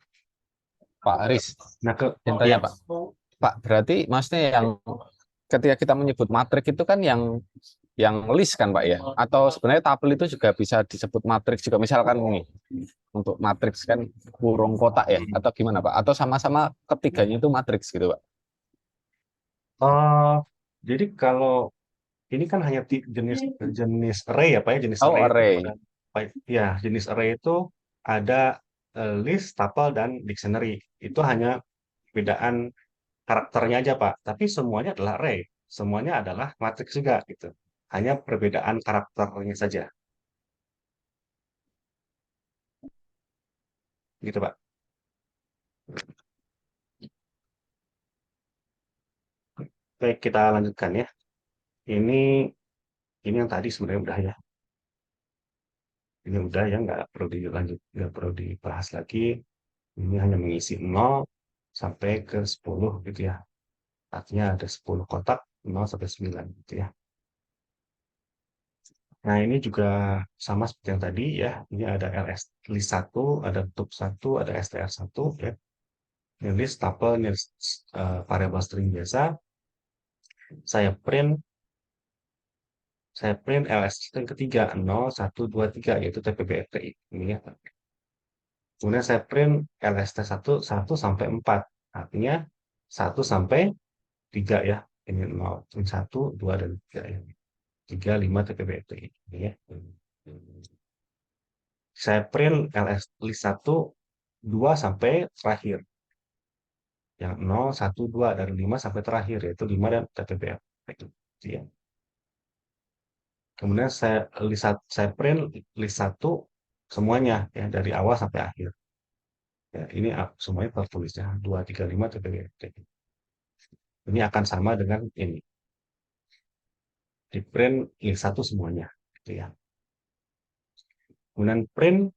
Pak Aris, Nah, yang ya, tanya Pak. Pak, berarti maksudnya yang ketika kita menyebut matrik itu kan yang list kan Pak ya? Atau sebenarnya tabel itu juga bisa disebut matriks juga, misalkan ini untuk matriks kan kurung kotak ya, atau gimana Pak? Atau sama-sama ketiganya itu matriks gitu Pak? oh, jadi kalau ini kan hanya jenis jenis array ya Pak ya, jenis Oh, array itu array. ada ya, jenis array itu ada list, tuple dan dictionary. Itu hanya perbedaan karakternya aja Pak, tapi semuanya adalah array. Semuanya adalah matriks juga gitu. Hanya perbedaan karakternya saja. Gitu Pak. Baik, kita lanjutkan ya. Ini ini yang tadi sebenarnya udah ya. Ini udah ya, nggak perlu dilanjut, nggak perlu dibahas lagi. Ini hanya mengisi 0 sampai ke 10 gitu ya. Artinya ada 10 kotak 0 sampai 9 gitu ya. Nah, ini juga sama seperti yang tadi ya. Ini ada list 1, ada tub 1, ada str 1 ya. Ini list tuple, ini variable string biasa. Saya print ls string ketiga 0, 1, 2, 3 yaitu TPB-FTI. Ini ya. Kemudian saya print lst 1 sampai 4. Artinya 1 sampai 3 ya. Ini 0, 1, 2, dan 3 ya. 3, 5 TPB-FTI. Ini ya. Saya print list 1, 2 sampai terakhir. Yang 0, 1, 2, dari 5 sampai terakhir, yaitu 5 dan TPB-FTI. Ya. Kemudian saya print list 1 semuanya ya dari awal sampai akhir. Ya, ini semuanya tertulis ya 2, 3, 5 TPB-FTI. Ini akan sama dengan ini. Di print list 1 semuanya gitu ya. Kemudian print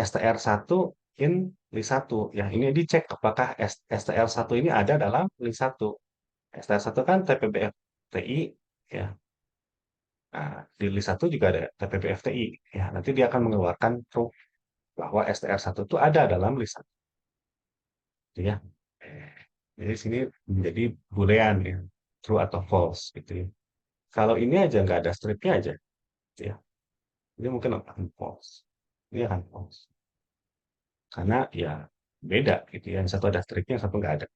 str 1 in list 1 ya. Ini dicek apakah str 1 ini ada dalam list 1. str 1 kan TPB-FTI ya. Nah, di list 1 juga ada TPB-FTI ya. Nanti dia akan mengeluarkan true bahwa str 1 itu ada dalam list 1 gitu ya. Jadi sini menjadi boolean ya, true atau false gitu ya. Kalau ini aja nggak ada stripnya aja gitu ya. Ini mungkin akan false. Ini akan false. Karena ya beda gitu ya. Yang satu ada stripnya, yang satu nggak ada.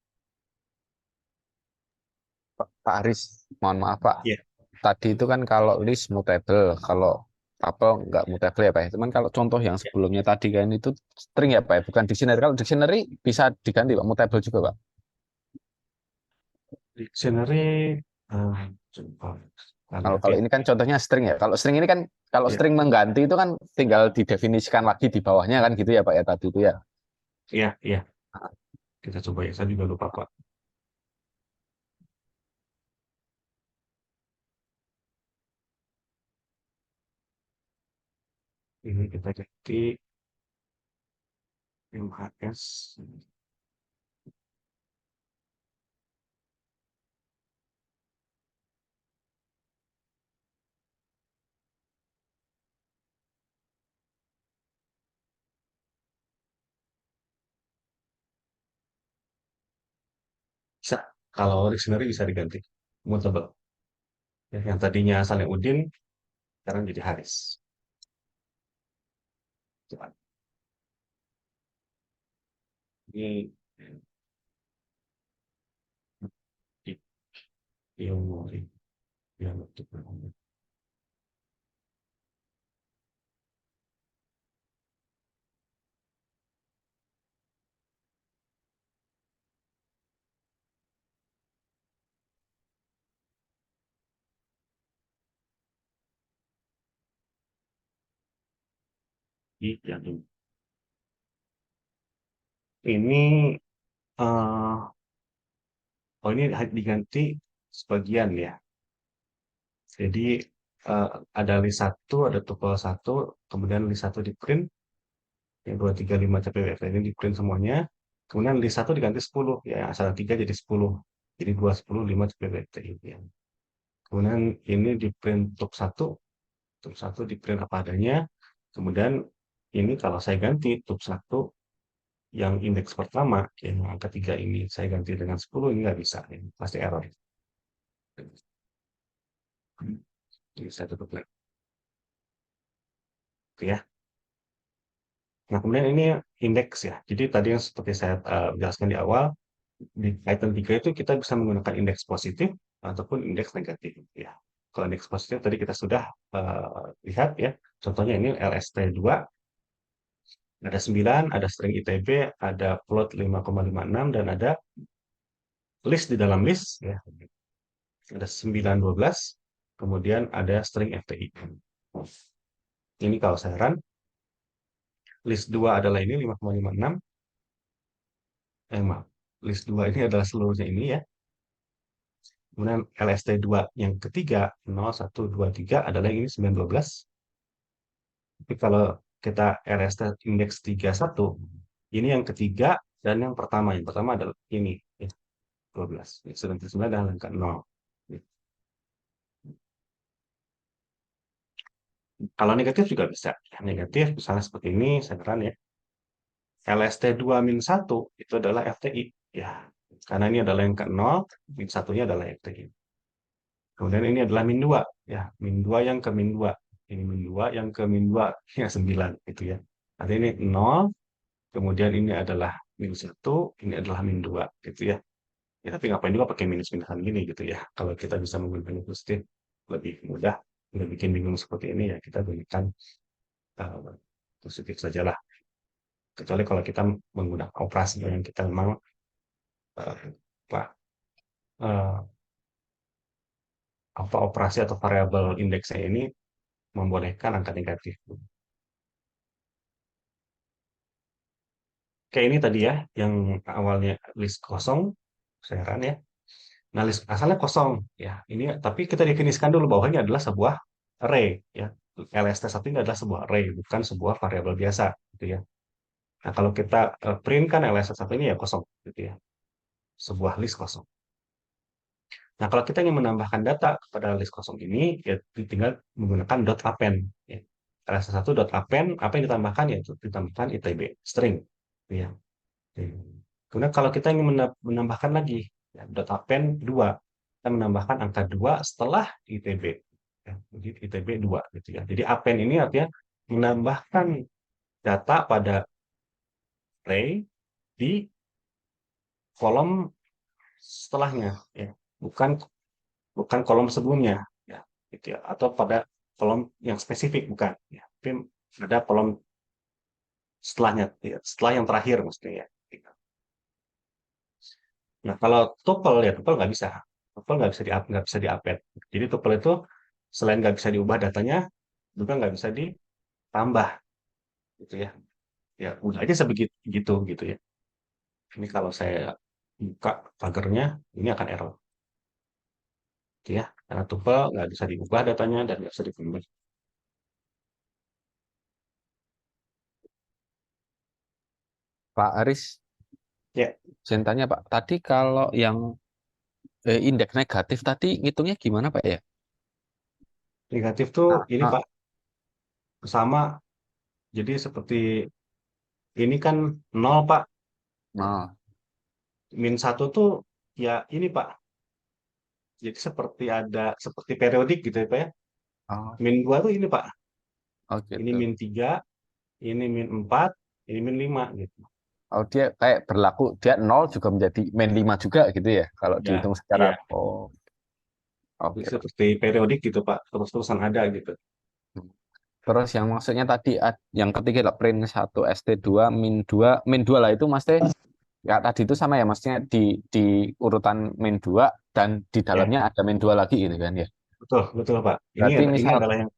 Pak Aris, mohon maaf Pak. Iya, Tadi itu kan kalau list mutable, kalau tabel nggak mutable ya Pak. Cuman kalau contoh yang ya. sebelumnya tadi kan itu string ya Pak, bukan dictionary. Kalau dictionary bisa diganti Pak, mutable juga Pak. Dictionary, coba kita Kalau lihat kalau ya. ini kan contohnya string ya. Kalau string ini kan kalau Iya, string mengganti itu kan tinggal didefinisikan lagi di bawahnya kan gitu ya Pak ya tadi itu ya. iya, iya. Kita coba ya. Saya juga lupa Pak. Ini kita ganti MHS. Bisa. Kalau dictionary bisa diganti. Mutable. Ya, yang tadinya asalnya Udin, sekarang jadi Haris. Cepat. Ini di ilmu yang untuk yang ini oh ini diganti sebagian ya. Jadi ada list 1, ada tuple 1, kemudian list 1 di print, yang 2, 3, 5 CPWF ini di print semuanya. Kemudian list 1 diganti 10, ya yang asal 3 jadi 10. Jadi 2, 10, 5 CPWF ya. Kemudian ini di print tuk 1 di print apa adanya. Kemudian ini kalau saya ganti tuk 1 yang indeks pertama, yang angka 3 ini saya ganti dengan 10, ini nggak bisa, ini pasti error. Jadi saya tutup lagi. Oke ya. Nah, kemudian ini indeks ya. Jadi tadi yang seperti saya jelaskan di awal, di item 3 itu kita bisa menggunakan indeks positif ataupun indeks negatif ya. Kalau indeks positif tadi kita sudah lihat ya. Contohnya ini LST2 ada 9, ada string ITB, ada float 5,56 dan ada list di dalam list ya. Ada 9, 12, kemudian ada string FTI. Ini kalau saya run, list 2 adalah ini 5,56. Maaf, list 2 ini adalah seluruhnya ini ya. Kemudian LST2 yang ketiga 0, 1, 2, 3 adalah yang ini 9, 12. Tapi kalau kita LST indeks 3, 1, ini yang ketiga dan yang pertama. Yang pertama adalah ini ya, 12. Sedangkan 9 adalah angka 0. Kalau negatif juga bisa. Negatif misalnya seperti ini, saya terang ya. LST2 min 1 itu adalah FTI. Ya, karena ini adalah yang ke-0, min 1-nya adalah FTI. Kemudian ini adalah min 2. Ya, min 2 yang ke min 2. Ini min 2 yang ke min 2, ya 9. Gitu ya. Artinya ini 0, kemudian ini adalah min 1, ini adalah min 2. Gitu ya. Ya, tapi ngapain juga pakai minus-minusan gini gitu ya. Kalau kita bisa menggunakan positif, lebih mudah. Nggak bikin bingung seperti ini ya, kita gunakan positif sajalah. Kecuali kalau kita menggunakan operasi yang kita memang uh, apa, uh, apa operasi atau variabel indeksnya ini membolehkan angka negatif. Kayak ini tadi ya, yang awalnya list kosong, saya run ya. Nah, list asalnya kosong ya. Ini tapi kita definisikan dulu bahwa ini adalah sebuah array ya. LST1 ini adalah sebuah array, bukan sebuah variabel biasa gitu ya. Nah, kalau kita print kan LST1 ini ya kosong gitu ya. Sebuah list kosong. Nah, kalau kita ingin menambahkan data kepada list kosong ini, ya tinggal menggunakan .append. Ya. LST1 .append, apa yang ditambahkan? Ya, ditambahkan ITB, string. Ya. Kemudian kalau kita ingin menambahkan lagi, ya, .append 2, kita menambahkan angka 2 setelah ITB. Ya, jadi ITB 2. Gitu ya. Jadi append ini artinya menambahkan data pada array di kolom setelahnya. Ya. Bukan bukan kolom sebelumnya ya gitu ya atau pada kolom yang spesifik bukan ya tapi ada kolom setelahnya ya, setelah yang terakhir maksudnya ya gitu. Nah kalau tuple ya tuple nggak bisa, tuple nggak bisa diupdate. Jadi tuple itu selain nggak bisa diubah datanya juga nggak bisa ditambah gitu ya. Ya udah aja sebegitu gitu gitu ya. Ini kalau saya buka pagernya ini akan error gitu ya karena tuple nggak bisa diubah datanya dan nggak bisa ditambah. Pak Aris, Ya saya tanya Pak, tadi kalau yang indeks negatif tadi ngitungnya gimana Pak ya? negatif tuh Ah, ini ah, Pak sama. Jadi seperti ini kan 0 Pak. nah, Min 1 tuh ya ini Pak. Jadi seperti periodik gitu ya Pak ya. oh, Min 2 tuh ini Pak. oh Ini gitu. min 3, ini min 4, ini min 5 gitu. Oh, dia kayak berlaku, dia 0 juga menjadi min 5 juga gitu ya, kalau Ya, dihitung secara, iya. oh, oke, Pak. Seperti periodik gitu Pak, terus-terusan ada gitu. Terus yang maksudnya tadi, yang ketiga lah, print 1, ST2, min 2 lah itu Mas Teh, ya tadi itu sama ya, maksudnya di urutan min 2 dan di Ya, dalamnya ada min 2 lagi gitu kan ya. betul, betul Pak. Berarti Ini misal, adalah yang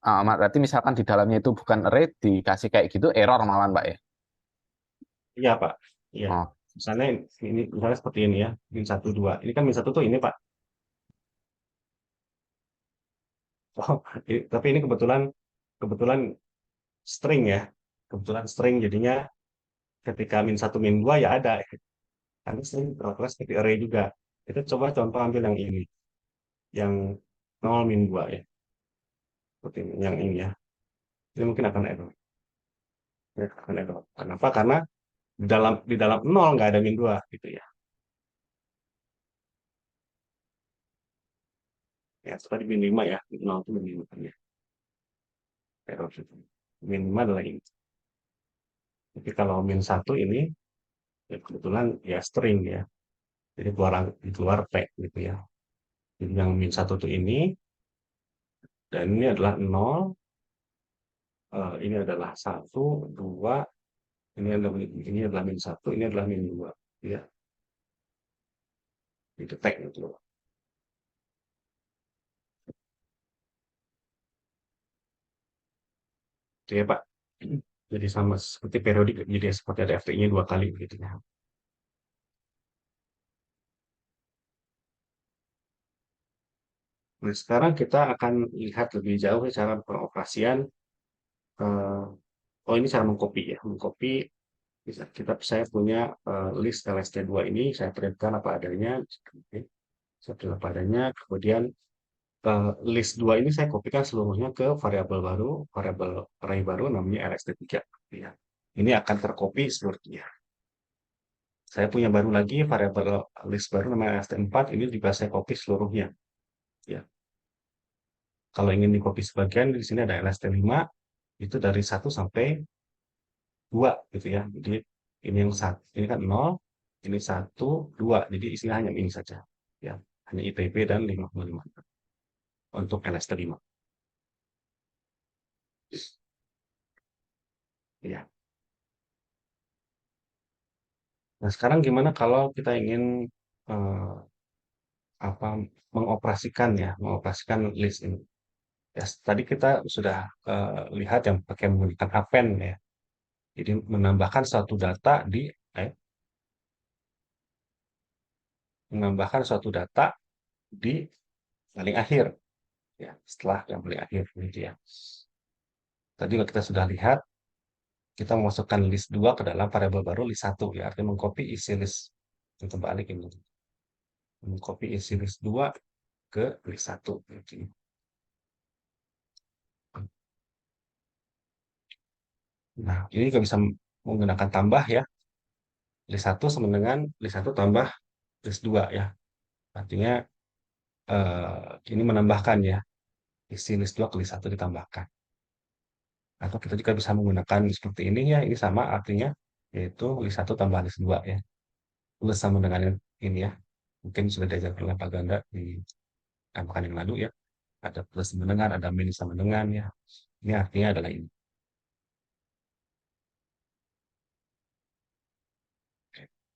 berarti misalkan di dalamnya itu bukan array, dikasih kayak gitu, error malahan Pak ya. iya Pak. Iya. Oh, Misalnya ini misalnya seperti ini ya, min 1 2. Ini kan min 1 tuh ini Pak. Oh, tapi ini kebetulan kebetulan string ya. Kebetulan string jadinya ketika min 1 min 2 ya ada. Karena string berlaku seperti array juga. Kita coba contoh ambil yang ini, yang 0 min 2 ya. Seperti ini, yang ini ya. Ini mungkin akan error. Ya, akan error. Kenapa? Karena di dalam 0 nggak ada min 2 gitu ya. Ya, tadi min 5 ya. 0 itu min 5 kan ya. Error itu. Min 5 adalah ini. Tapi kalau min 1 ini ya kebetulan ya string ya. Jadi keluar P gitu ya. Jadi yang min 1 itu ini dan ini adalah 0, ini adalah 1, 2, ini adalah min 1, ini adalah min 2 ya. Itu tag gitu loh. Itu ya Pak. Jadi sama seperti periodik, jadi seperti ada FT-nya 2 kali begitu ya. Nah, sekarang kita akan lihat lebih jauh cara pengoperasian. eh, oh, ini cara mengcopy ya. Mengcopy, saya punya list LST2 ini, saya printkan apa adanya. Oke, saya print apa adanya. Kemudian list 2 ini saya kopikan seluruhnya ke variabel array baru namanya LST3. Ya. Ini akan tercopy seluruhnya. Saya punya baru lagi variabel list baru namanya LST4, ini juga saya copy seluruhnya. Ya. Kalau ingin di copy sebagian, di sini ada LST5, itu dari 1 sampai 2 gitu ya. Jadi ini yang satu, ini kan 0, ini 1, 2. Jadi isinya hanya ini saja. Ya, hanya ITB dan 55 untuk LST5. Ya. Nah, sekarang gimana kalau kita ingin eh, apa mengoperasikan list ini? Ya, tadi kita sudah lihat yang pakai menggunakan append ya. Jadi menambahkan suatu data eh, di paling akhir ya, setelah yang paling akhir gitu ya. Tadi kita sudah lihat kita memasukkan list 2 ke dalam variabel baru list 1 ya, artinya mengcopy isi list yang terbalik ini. Mengcopy isi list 2 ke list 1 gitu. Nah, ini juga bisa menggunakan tambah ya. List 1 sama dengan list 1 tambah list 2 ya. Artinya ini menambahkan ya, isi list 2 ke list 1 ditambahkan. Atau kita juga bisa menggunakan seperti ini ya, ini sama artinya, yaitu list 1 tambah list 2 ya. Plus sama dengan ini ya. Mungkin sudah diajar oleh Pak Ganda di pekan yang lalu ya. Ada plus sama dengan, ada minus sama dengan ya. Ini artinya adalah ini.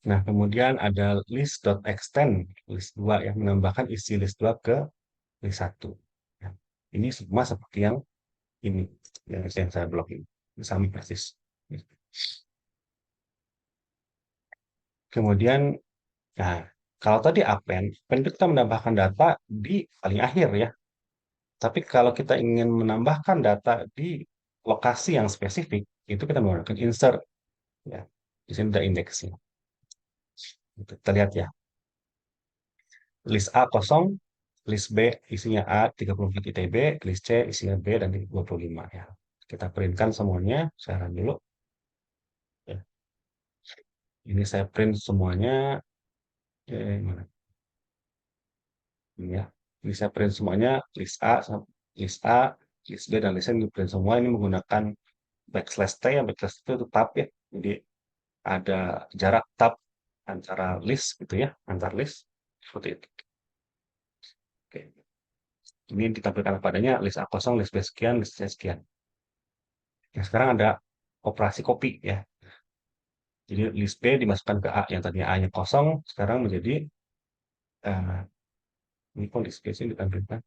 Nah, kemudian ada list.extend, list 2 yang menambahkan isi list 2 ke list 1. Ya. Ini sama seperti yang ini, yang saya blok ini. Sama persis. Kemudian, nah, kalau tadi append itu kita menambahkan data di paling akhir ya. Tapi kalau kita ingin menambahkan data di lokasi yang spesifik, itu kita menggunakan insert. Ya. Di sini ada indeksnya. Kita lihat ya. List A kosong, list B isinya A 34 ITB, list C isinya B dan 25 ya. Kita printkan semuanya, saya run dulu. Ya. Ini saya print semuanya. Mana? Ini ya. Ini saya print semuanya, list A, list B dan list C ini print semua ini menggunakan backslash T, yang backslash itu tab ya. Jadi ada jarak tab antara list gitu ya, antar list seperti itu. Oke. Ini ditampilkan padanya list A kosong, list B sekian, list C sekian. Nah, sekarang ada operasi copy ya. Jadi list B dimasukkan ke A yang tadinya A-nya kosong, sekarang menjadi eh, ini kok list B sih ditampilkan.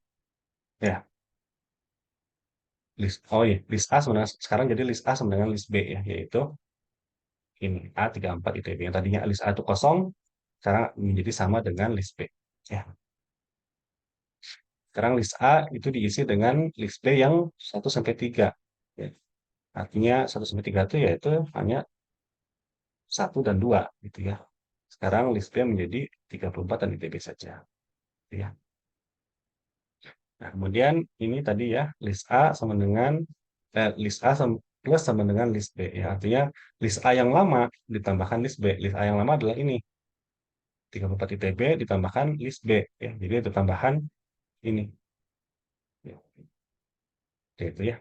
Ya, list A sekarang jadi list A sama dengan list B ya, yaitu ini A34 ITB. Yang tadinya list A itu kosong, sekarang menjadi sama dengan list B. Ya. Sekarang list A itu diisi dengan list B yang 1 sampai 3. Ya. Artinya 1 sampai 3 itu yaitu hanya 1 dan 2 gitu ya. Sekarang list B menjadi 34 dan ITB saja. Gitu ya. Nah, kemudian ini tadi ya, list A sama dengan list A plus sama dengan list B ya. Artinya list A yang lama ditambahkan list B. List A yang lama adalah ini 34 ITB ditambahkan list B ya. Jadi itu tambahan ini. Ya, itu ya.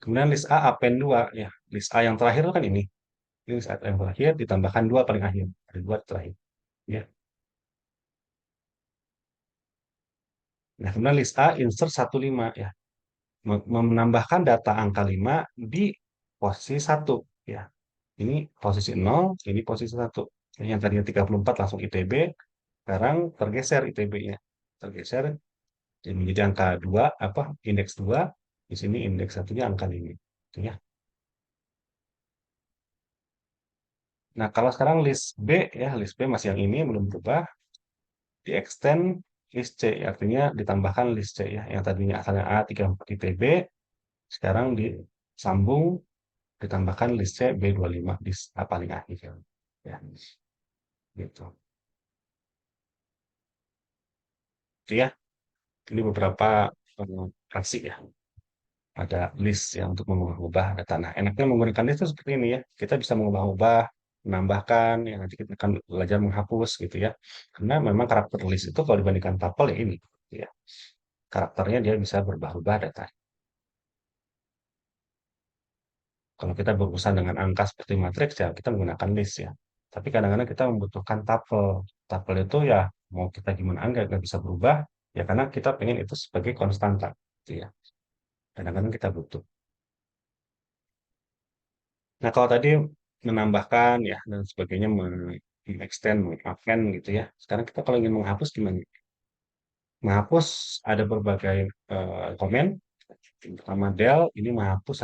Kemudian list A append 2 ya. List A yang terakhir itu kan ini. Ini list A yang terakhir ditambahkan 2 paling akhir. Ada 2 terakhir. Ya. Nah, kemudian list A insert 15 ya. Menambahkan data angka 5 di posisi 1 ya. Ini posisi 0, ini posisi 1. Yang tadinya 34 langsung ITB, sekarang tergeser ITB-nya. Tergeser jadi menjadi angka 2, apa indeks 2, di sini indeks satunya angka 5. Gitu ya. Nah, kalau sekarang list B ya, list B masih yang ini belum berubah, di extend list C, artinya ditambahkan list C ya, yang tadinya asalnya A34 ITB, sekarang disambung ditambahkan list C B25 di paling akhir ya. Gitu. Itu ya. Ini beberapa fraksi ya. Ada list ya untuk mengubah data. Nah, enaknya menggunakan list itu seperti ini ya. Kita bisa mengubah-ubah, menambahkan, ya nanti kita akan belajar menghapus gitu ya. Karena memang karakter list itu kalau dibandingkan tuple ya ini, gitu ya. Karakternya dia bisa berubah-ubah data. Kalau kita berurusan dengan angka seperti matriks ya kita menggunakan list ya. Tapi kadang-kadang kita membutuhkan tuple. Tuple itu ya mau kita gimana nggak bisa berubah ya karena kita pengen itu sebagai konstanta gitu ya. Kadang-kadang kita butuh. Nah, kalau tadi menambahkan ya dan sebagainya, mengextend, mengappend gitu ya. Sekarang kita kalau ingin menghapus gimana? Menghapus ada berbagai komen. Yang pertama del ini menghapus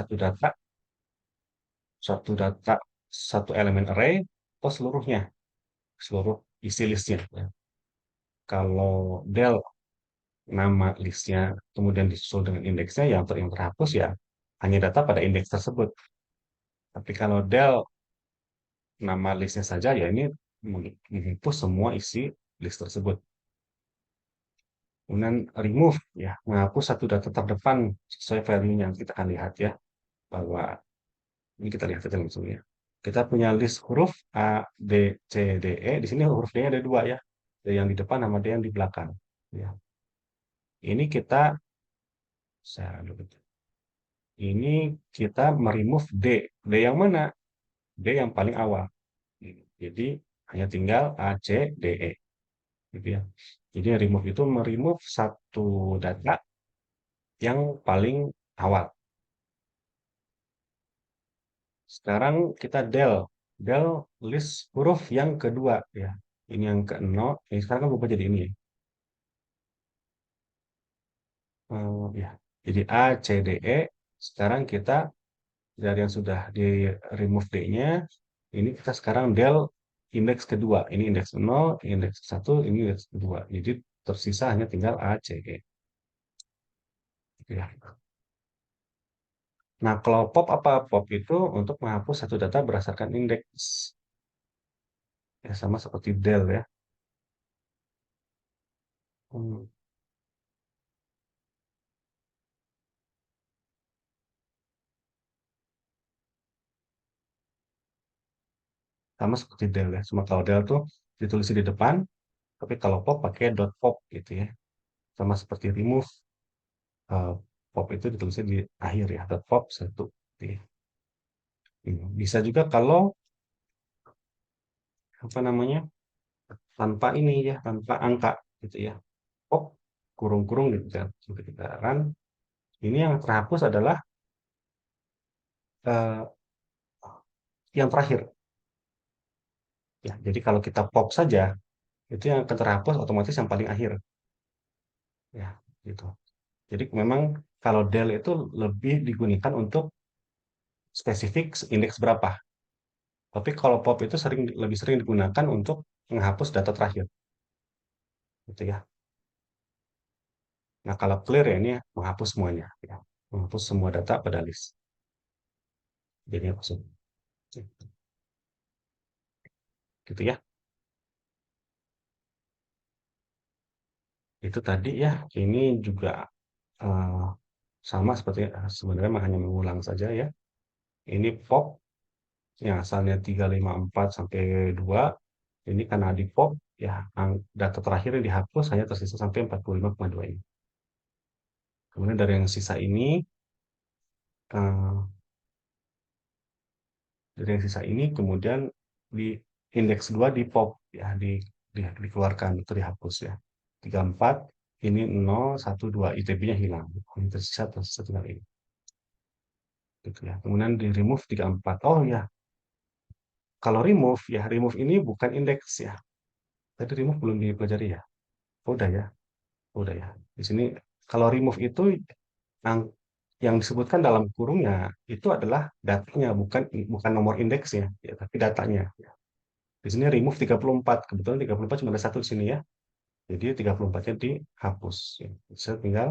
satu elemen array atau seluruhnya, seluruh isi listnya. Ya. Kalau del nama listnya kemudian disusul dengan indeksnya, yang terhapus ya hanya data pada indeks tersebut. Tapi kalau del nama listnya saja ya ini menghapus semua isi list tersebut. Kemudian remove ya menghapus satu data terdepan sesuai value yang kita akan lihat ya bahwa ini kita lihat aja langsung ya. Kita punya list huruf A, B, C, D, E. Di sini huruf D ada dua ya. D yang di depan sama D yang di belakang. Ya. Ini kita saya ini kita meremove D. D yang mana? D yang paling awal. Jadi hanya tinggal A, C, D, E. Gitu ya. Jadi remove itu meremove satu data yang paling awal. Sekarang kita del. Del list huruf yang kedua ya. Ini yang ke 0. Ini sekarang kan berubah jadi ini. Ya. Jadi A, C, D, E. Sekarang kita dari yang sudah di remove D-nya, ini kita sekarang del indeks kedua. Ini indeks 0, indeks 1, ini indeks kedua. Jadi tersisa hanya tinggal A, C, E. Gitu ya. Nah, kalau pop apa? Pop itu untuk menghapus satu data berdasarkan indeks. Ya, sama seperti del ya. Hmm, sama seperti del ya. Cuma kalau del tuh ditulis di depan, tapi kalau pop pakai dot pop gitu ya. Sama seperti remove. pop itu ditulisnya di akhir ya, atau pop 1. Bisa juga kalau apa namanya, tanpa ini ya, tanpa angka gitu ya. Pop kurung-kurung gitu ya. Sampai kita run. Ini yang terhapus adalah eh, yang terakhir ya. Jadi kalau kita pop saja, itu yang akan terhapus otomatis yang paling akhir ya, gitu. Jadi memang kalau del itu lebih digunakan untuk spesifik indeks berapa. Tapi kalau pop itu lebih sering digunakan untuk menghapus data terakhir, gitu ya. Nah, kalau clear ya ini menghapus semuanya, ya. Menghapus semua data pada list. Jadi langsung, gitu ya. Itu tadi ya. Ini juga eh, sama seperti sebenarnya hanya mengulang saja ya. Ini pop yang asalnya 354 sampai 2. Ini karena di pop ya, data terakhir yang dihapus hanya tersisa sampai 45,2 ini. Kemudian dari yang sisa ini eh, kemudian di indeks 2 di pop ya, dikeluarkan atau dihapus ya. 34 ini 0 1 2 ITB-nya hilang. Ini tersisa tinggal ini. Gitu ya. Kemudian di remove 34. Oh ya, kalau remove ya, remove ini bukan indeks ya. Tadi remove belum dipelajari ya. Udah ya. Udah ya. Di sini kalau remove itu yang yang disebutkan dalam kurungnya itu adalah datanya, bukan bukan nomor indeksnya ya, tapi datanya ya. Di sini remove 34. Kebetulan 34 cuma ada satu di sini ya. Jadi 34-nya dihapus ya. Saya tinggal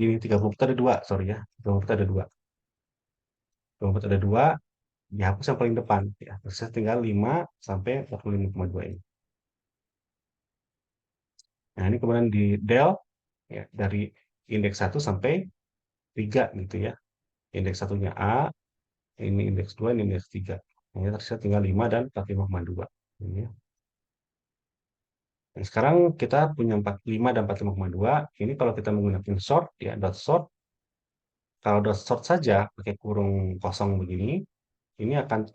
ini 34 ada dua, sorry ya. 34 ada dua. 34 ada dua, dihapus yang paling depan ya. Terus saya tinggal 5 sampai 45,2 ini. Nah, ini kemudian di del ya, dari indeks 1 sampai 3 gitu ya. Indeks satunya A, ini indeks 2, ini indeks 3. Ini tersisa tinggal 5 dan 45,2. Ini ya. Nah, sekarang kita punya 45 dan 45,2. Ini kalau kita menggunakan sort ya, dot sort. Kalau dot sort saja pakai kurung kosong begini, ini akan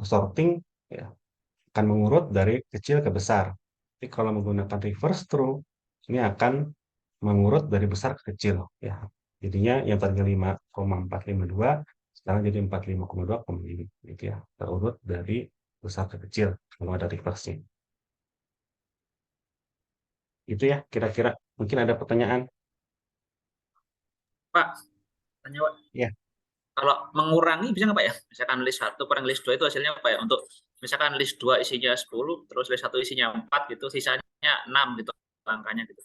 sorting ya, akan mengurut dari kecil ke besar. Tapi kalau menggunakan reverse through, ini akan mengurut dari besar ke kecil ya. Jadinya yang tadinya 5,452 sekarang jadi 45,2,5 gitu ya. Terurut dari besar ke kecil kalau ada reverse-nya. Itu ya kira-kira. Mungkin ada pertanyaan? Pak, tanya Pak. Ya. Kalau mengurangi bisa nggak Pak ya? Misalkan list 1 kurang list 2 itu hasilnya apa ya? Untuk misalkan list 2 isinya 10, terus list 1 isinya 4 gitu, sisanya 6 gitu angkanya gitu.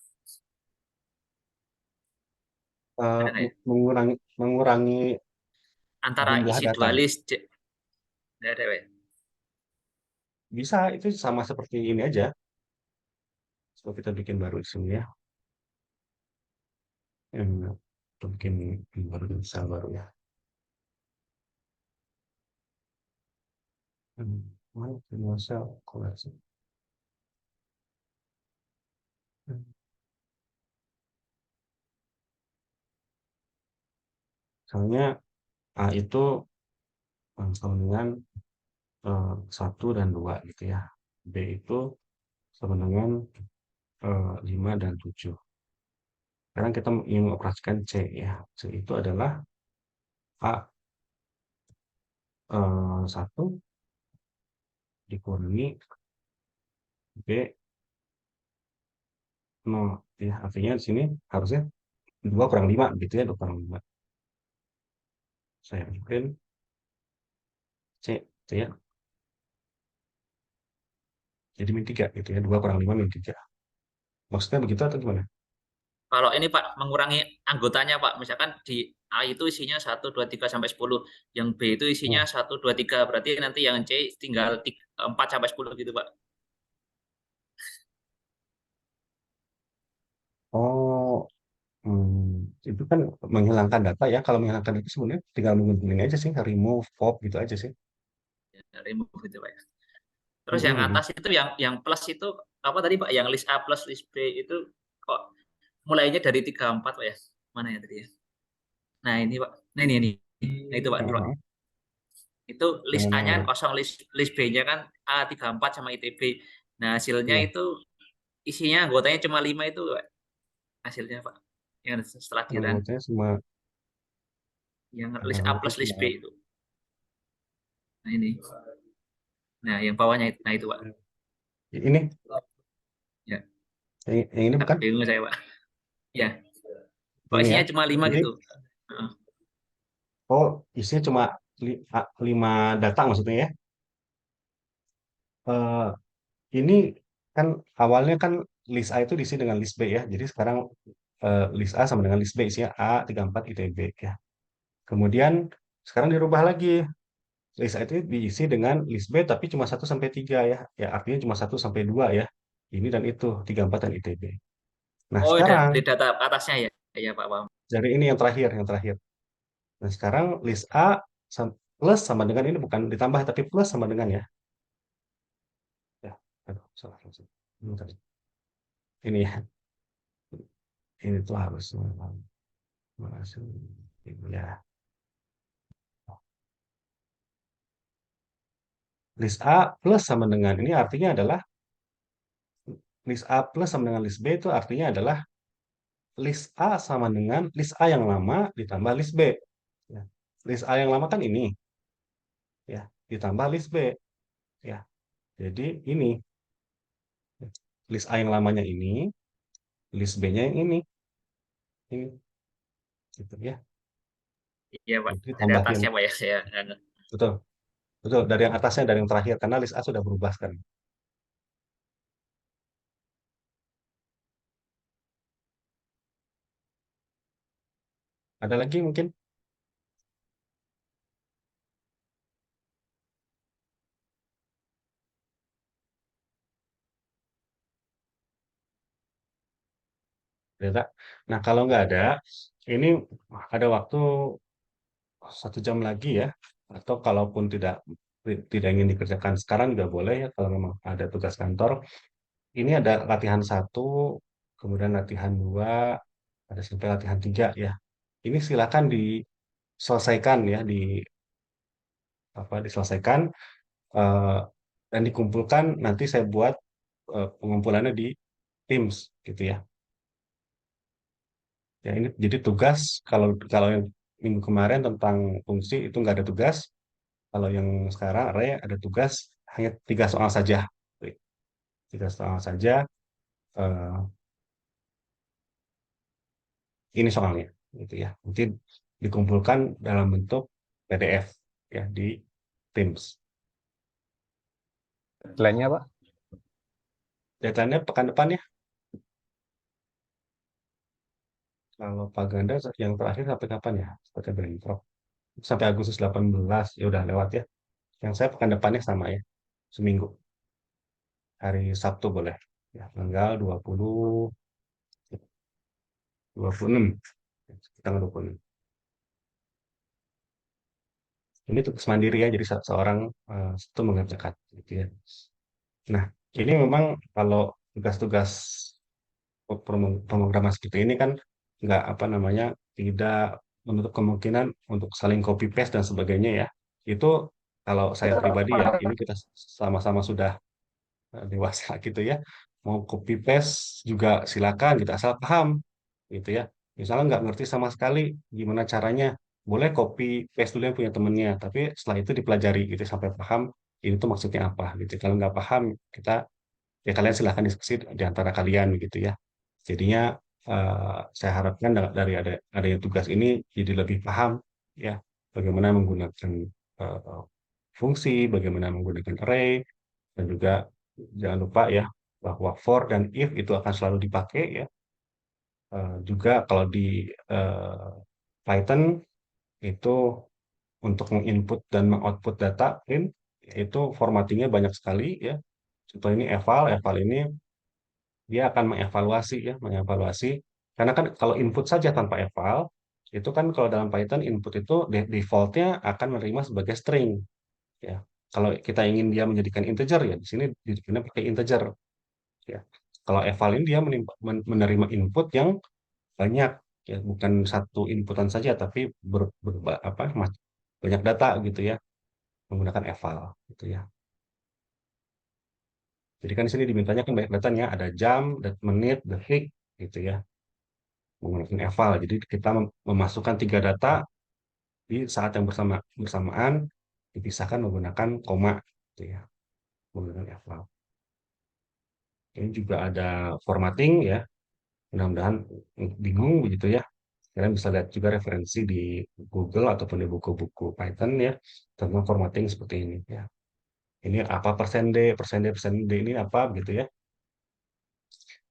Ada nggak ya? Mengurangi Antara jumlah isi data. dua list. Nggak ada Pak ya? Bisa, itu sama seperti ini aja. Coba kita bikin baru di sini ya. Kita bikin baru misal baru ya. Mana sel koleksi. Misalnya A itu sama dengan 1 dan 2 gitu ya. B itu sama dengan 5 dan 7. Sekarang kita ingin mengoperasikan C ya. C itu adalah A 1 dikurangi B 0 ya. Artinya di sini harusnya 2 kurang 5 gitu ya, 2 kurang 5. Saya bikin C gitu ya. Jadi min 3 gitu ya. 2 kurang 5 min 3. Maksudnya begitu atau gimana? Kalau ini Pak, mengurangi anggotanya Pak. Misalkan di A itu isinya 1, 2, 3 sampai 10. Yang B itu isinya Oh, 1, 2, 3. Berarti nanti yang C tinggal 4 sampai 10 gitu Pak. oh, itu kan menghilangkan data ya. Kalau menghilangkan itu sebenarnya tinggal mengunduhin aja sih, remove, pop gitu aja sih. Ya, remove gitu Pak ya. Terus yang Mm-mm. atas itu yang plus itu apa tadi Pak? Yang list A plus list B itu kok mulainya dari 34 Pak ya. Mana ya tadi ya? Nah, ini Pak. Nah, ini. Nah, itu Pak. Pak. Heeh. Itu list A-nya kan Hmm, kosong, list B-nya kan A34 sama ITB. Nah, hasilnya iya. itu isinya anggotanya cuma 5 itu Pak. Hasilnya Pak. Yang setelah dirun, Anggotanya cuma yang list A anggotanya plus list cuma B itu. Nah, ini. Nah, yang bawahnya itu. Nah, itu Pak. ini, Ya, yang ini bukan bingung saya Pak. Ya, kok ini ya. isinya cuma 5 Jadi gitu. Heeh. oh isinya cuma 5 data maksudnya ya. Eh, ini kan awalnya kan list A itu diisi dengan list B ya. Jadi sekarang list A sama dengan list B isinya A34 ITB ya. Kemudian sekarang dirubah lagi. List A itu diisi dengan list B tapi cuma 1 sampai 3 ya. Ya artinya cuma 1 sampai 2 ya. Ini dan itu 34 dan ITB. Nah Oh, sekarang di data atasnya ya. Ya, Pak, paham. dari ini yang terakhir, yang terakhir. Nah sekarang list A plus sama dengan ini bukan ditambah tapi plus sama dengan ya. Ya, aduh, salah langsung. Ini tadi. Ini ya, ini tuh harus masuk ini ya. List A plus sama dengan ini artinya adalah list A plus sama dengan list B itu artinya adalah list A sama dengan list A yang lama ditambah list B. Ya. List A yang lama kan ini ya, ditambah list B ya. Jadi ini list A yang lamanya ini, list B-nya yang ini gitu ya. Iya, Pak. Jadi Dari tambahin atasnya Pak ya. Saya betul, betul dari yang atasnya dari yang terakhir karena list A sudah berubah sekarang. Ada lagi mungkin? Ada. Nah kalau nggak ada, ini ada waktu 1 jam lagi ya. Atau kalaupun tidak ingin dikerjakan sekarang juga boleh ya kalau memang ada tugas kantor. Ini ada latihan 1, kemudian latihan 2, ada sampai latihan 3 ya. Ini silakan diselesaikan ya, diselesaikan eh, dan dikumpulkan. Nanti saya buat pengumpulannya di Teams gitu ya. Ya ini jadi tugas kalau kalau yang minggu kemarin tentang fungsi itu nggak ada tugas. Kalau yang sekarang array ada tugas hanya 3 soal saja. 3 soal saja. eh, ini soalnya, gitu ya. Nanti dikumpulkan dalam bentuk PDF ya di Teams. Deadline-nya Pak. Deadline-nya pekan depan ya. Kalau Pak Ganda yang terakhir sampai kapan ya? Seperti Bentrok. Sampai Agustus 18 ya udah lewat ya. Yang saya pekan depannya sama ya. Seminggu. Hari Sabtu boleh. Ya, tanggal 26. Tanggal 26. Ini tugas mandiri ya, jadi seorang itu mengerjakan gitu ya. Nah, ini memang kalau tugas-tugas pemrograman seperti ini kan nggak apa namanya tidak menutup kemungkinan untuk saling copy paste dan sebagainya ya. Itu kalau saya pribadi ya, ini kita sama-sama sudah dewasa gitu ya. Mau copy paste juga silakan gitu asal paham gitu ya. Misalnya nggak ngerti sama sekali gimana caranya, boleh copy paste dulu yang punya temennya, tapi setelah itu dipelajari gitu sampai paham ini tuh maksudnya apa gitu. Kalau nggak paham kita ya kalian silahkan diskusi di antara kalian gitu ya. Jadinya saya harapkan dari adanya tugas ini jadi lebih paham ya bagaimana menggunakan eh, fungsi, bagaimana menggunakan array, dan juga jangan lupa ya bahwa for dan if itu akan selalu dipakai ya. Juga kalau di eh, Python itu untuk menginput dan mengoutput data print itu formattingnya banyak sekali ya. Contoh ini eval ini dia akan mengevaluasi ya, mengevaluasi. Karena kan kalau input saja tanpa eval, itu kan kalau dalam Python input itu defaultnya akan menerima sebagai string ya. Kalau kita ingin dia menjadikan integer ya di sini didefinisikan pakai integer ya. Kalau eval ini dia menerima input yang banyak, ya bukan satu inputan saja, tapi banyak data gitu ya, menggunakan eval gitu ya. Jadi kan di sini dimintanya kan banyak datanya, ada jam, menit, detik gitu ya, menggunakan eval. Jadi kita memasukkan 3 data di saat yang bersamaan, dipisahkan menggunakan koma gitu ya, menggunakan eval. Ini juga ada formatting ya. Mudah-mudahan bingung begitu ya. Kalian bisa lihat juga referensi di Google ataupun di buku-buku Python ya tentang formatting seperti ini ya. Ini apa persen D ini apa gitu ya.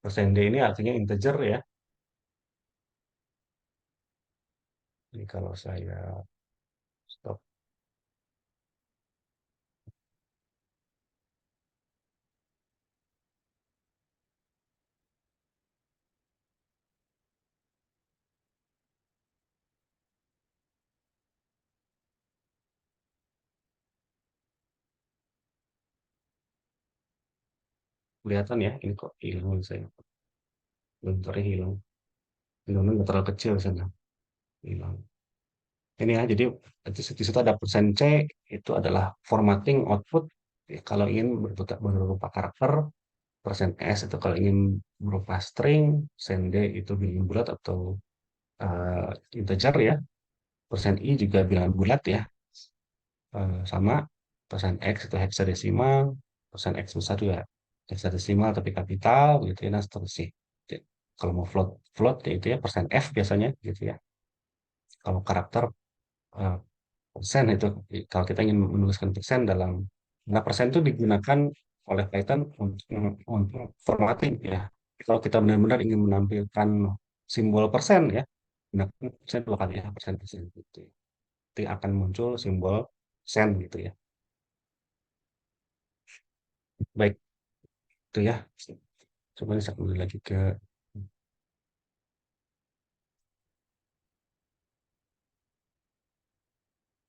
Persen D ini artinya integer ya. Ini kalau saya stop. Kelihatan ya, ini kok hilang saya. Bentarnya hilang. Hilang terlalu kecil sana. Hilang. Ini ya, jadi di situ ada persen C, itu adalah formatting output. Ya, kalau ingin berupa karakter, persen S itu kalau ingin berupa string, persen D itu bilangan bulat atau integer ya, persen I juga bilangan bulat ya, sama persen X itu heksadesimal, persen X besar juga heksadesimal tapi kapital gitu ya, dan seterusnya. Jadi, kalau mau float float ya itu ya persen F biasanya gitu ya. Kalau karakter eh, persen itu, kalau kita ingin menuliskan persen dalam, nah persen itu digunakan oleh Python untuk formatting ya. Kalau kita benar-benar ingin menampilkan simbol persen ya, gunakan persen 2 kali ya, persen persen gitu ya. Nanti akan muncul simbol sen gitu ya. Baik, itu ya. Coba saya kembali lagi ke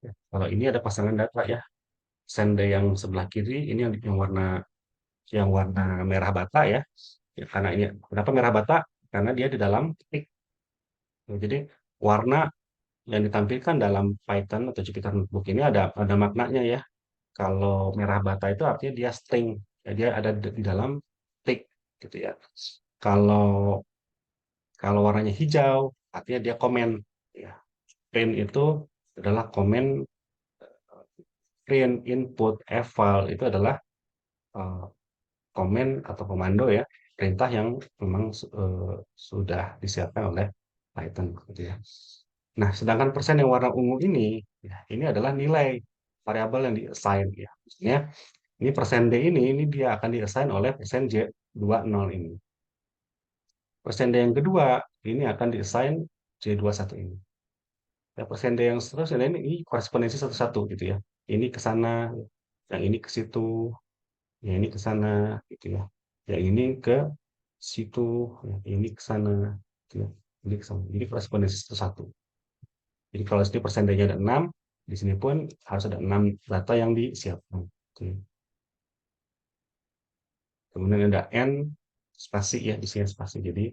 ya. Kalau ini ada pasangan data ya. Sende yang sebelah kiri ini yang warna merah bata ya. Ya, karena ini kenapa merah bata? Karena dia di dalam titik. Jadi warna yang ditampilkan dalam Python atau Jupyter Notebook ini ada maknanya ya. Kalau merah bata itu artinya dia string, ya, dia ada di dalam tick gitu ya. Kalau kalau warnanya hijau, artinya dia komen. Ya, print itu adalah komen, print, input, eval itu adalah eh, komen atau komando ya, perintah yang memang sudah disiapkan oleh Python gitu ya. Nah, sedangkan persen yang warna ungu ini, ya, ini adalah nilai variabel yang di-assign ya. Maksudnya ini persen D ini dia akan di-assign oleh persen J20 ini. Persen D yang kedua ini akan di-assign J21 ini. Ya, persen D yang seterusnya ini korespondensi satu-satu gitu ya. Ini ke sana, yang ini ke situ, yang ini ke sana gitu ya. Yang ini ke situ, yang ini ke sana gitu ya. Ini ke sana. Ini korespondensi satu-satu. Jadi kalau di persen D-nya ada 6, di sini pun harus ada 6 data yang disiapkan. Gitu ya. Kemudian ada N spasi ya, isinya spasi. Jadi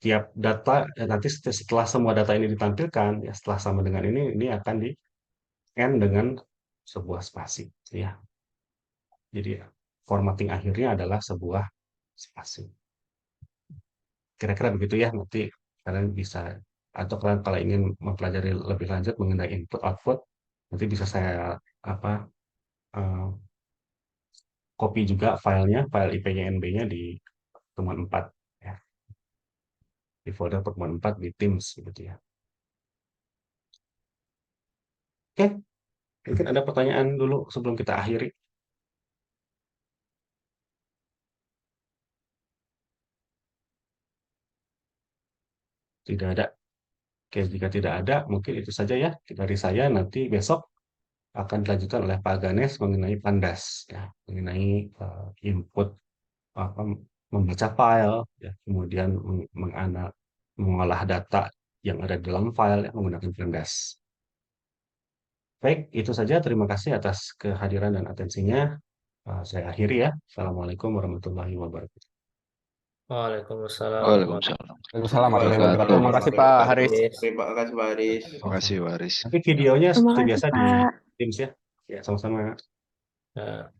tiap data nanti setelah semua data ini ditampilkan ya, setelah sama dengan ini akan di N dengan sebuah spasi ya. Jadi formatting akhirnya adalah sebuah spasi. Kira-kira begitu ya, nanti kalian bisa, atau kalian kalau ingin mempelajari lebih lanjut mengenai input output, nanti bisa saya apa eh, copy juga filenya, file IPYNB-nya di pertemuan 4 ya, di folder pertemuan 4 di Teams gitu ya. Oke, mungkin ada pertanyaan dulu sebelum kita akhiri. Tidak ada. Oke, jika tidak ada, mungkin itu saja ya dari saya. Nanti besok akan dilanjutkan oleh Pak Ganes mengenai Pandas, ya, mengenai input, apa, membaca file, ya, kemudian mengolah data yang ada dalam file ya, menggunakan Pandas. Baik, itu saja. Terima kasih atas kehadiran dan atensinya. Saya akhiri ya. Assalamualaikum warahmatullahi wabarakatuh. Waalaikumsalam Waalaikumsalam. Waalaikumsalam warahmatullahi wabarakatuh. Wabarakatuh. Makasih Pak Haris. Terima kasih Pak Haris. Terima kasih, Waris. Nanti videonya Terima seperti kasih, biasa di Pak. Teams ya. Ya, sama-sama. Ya.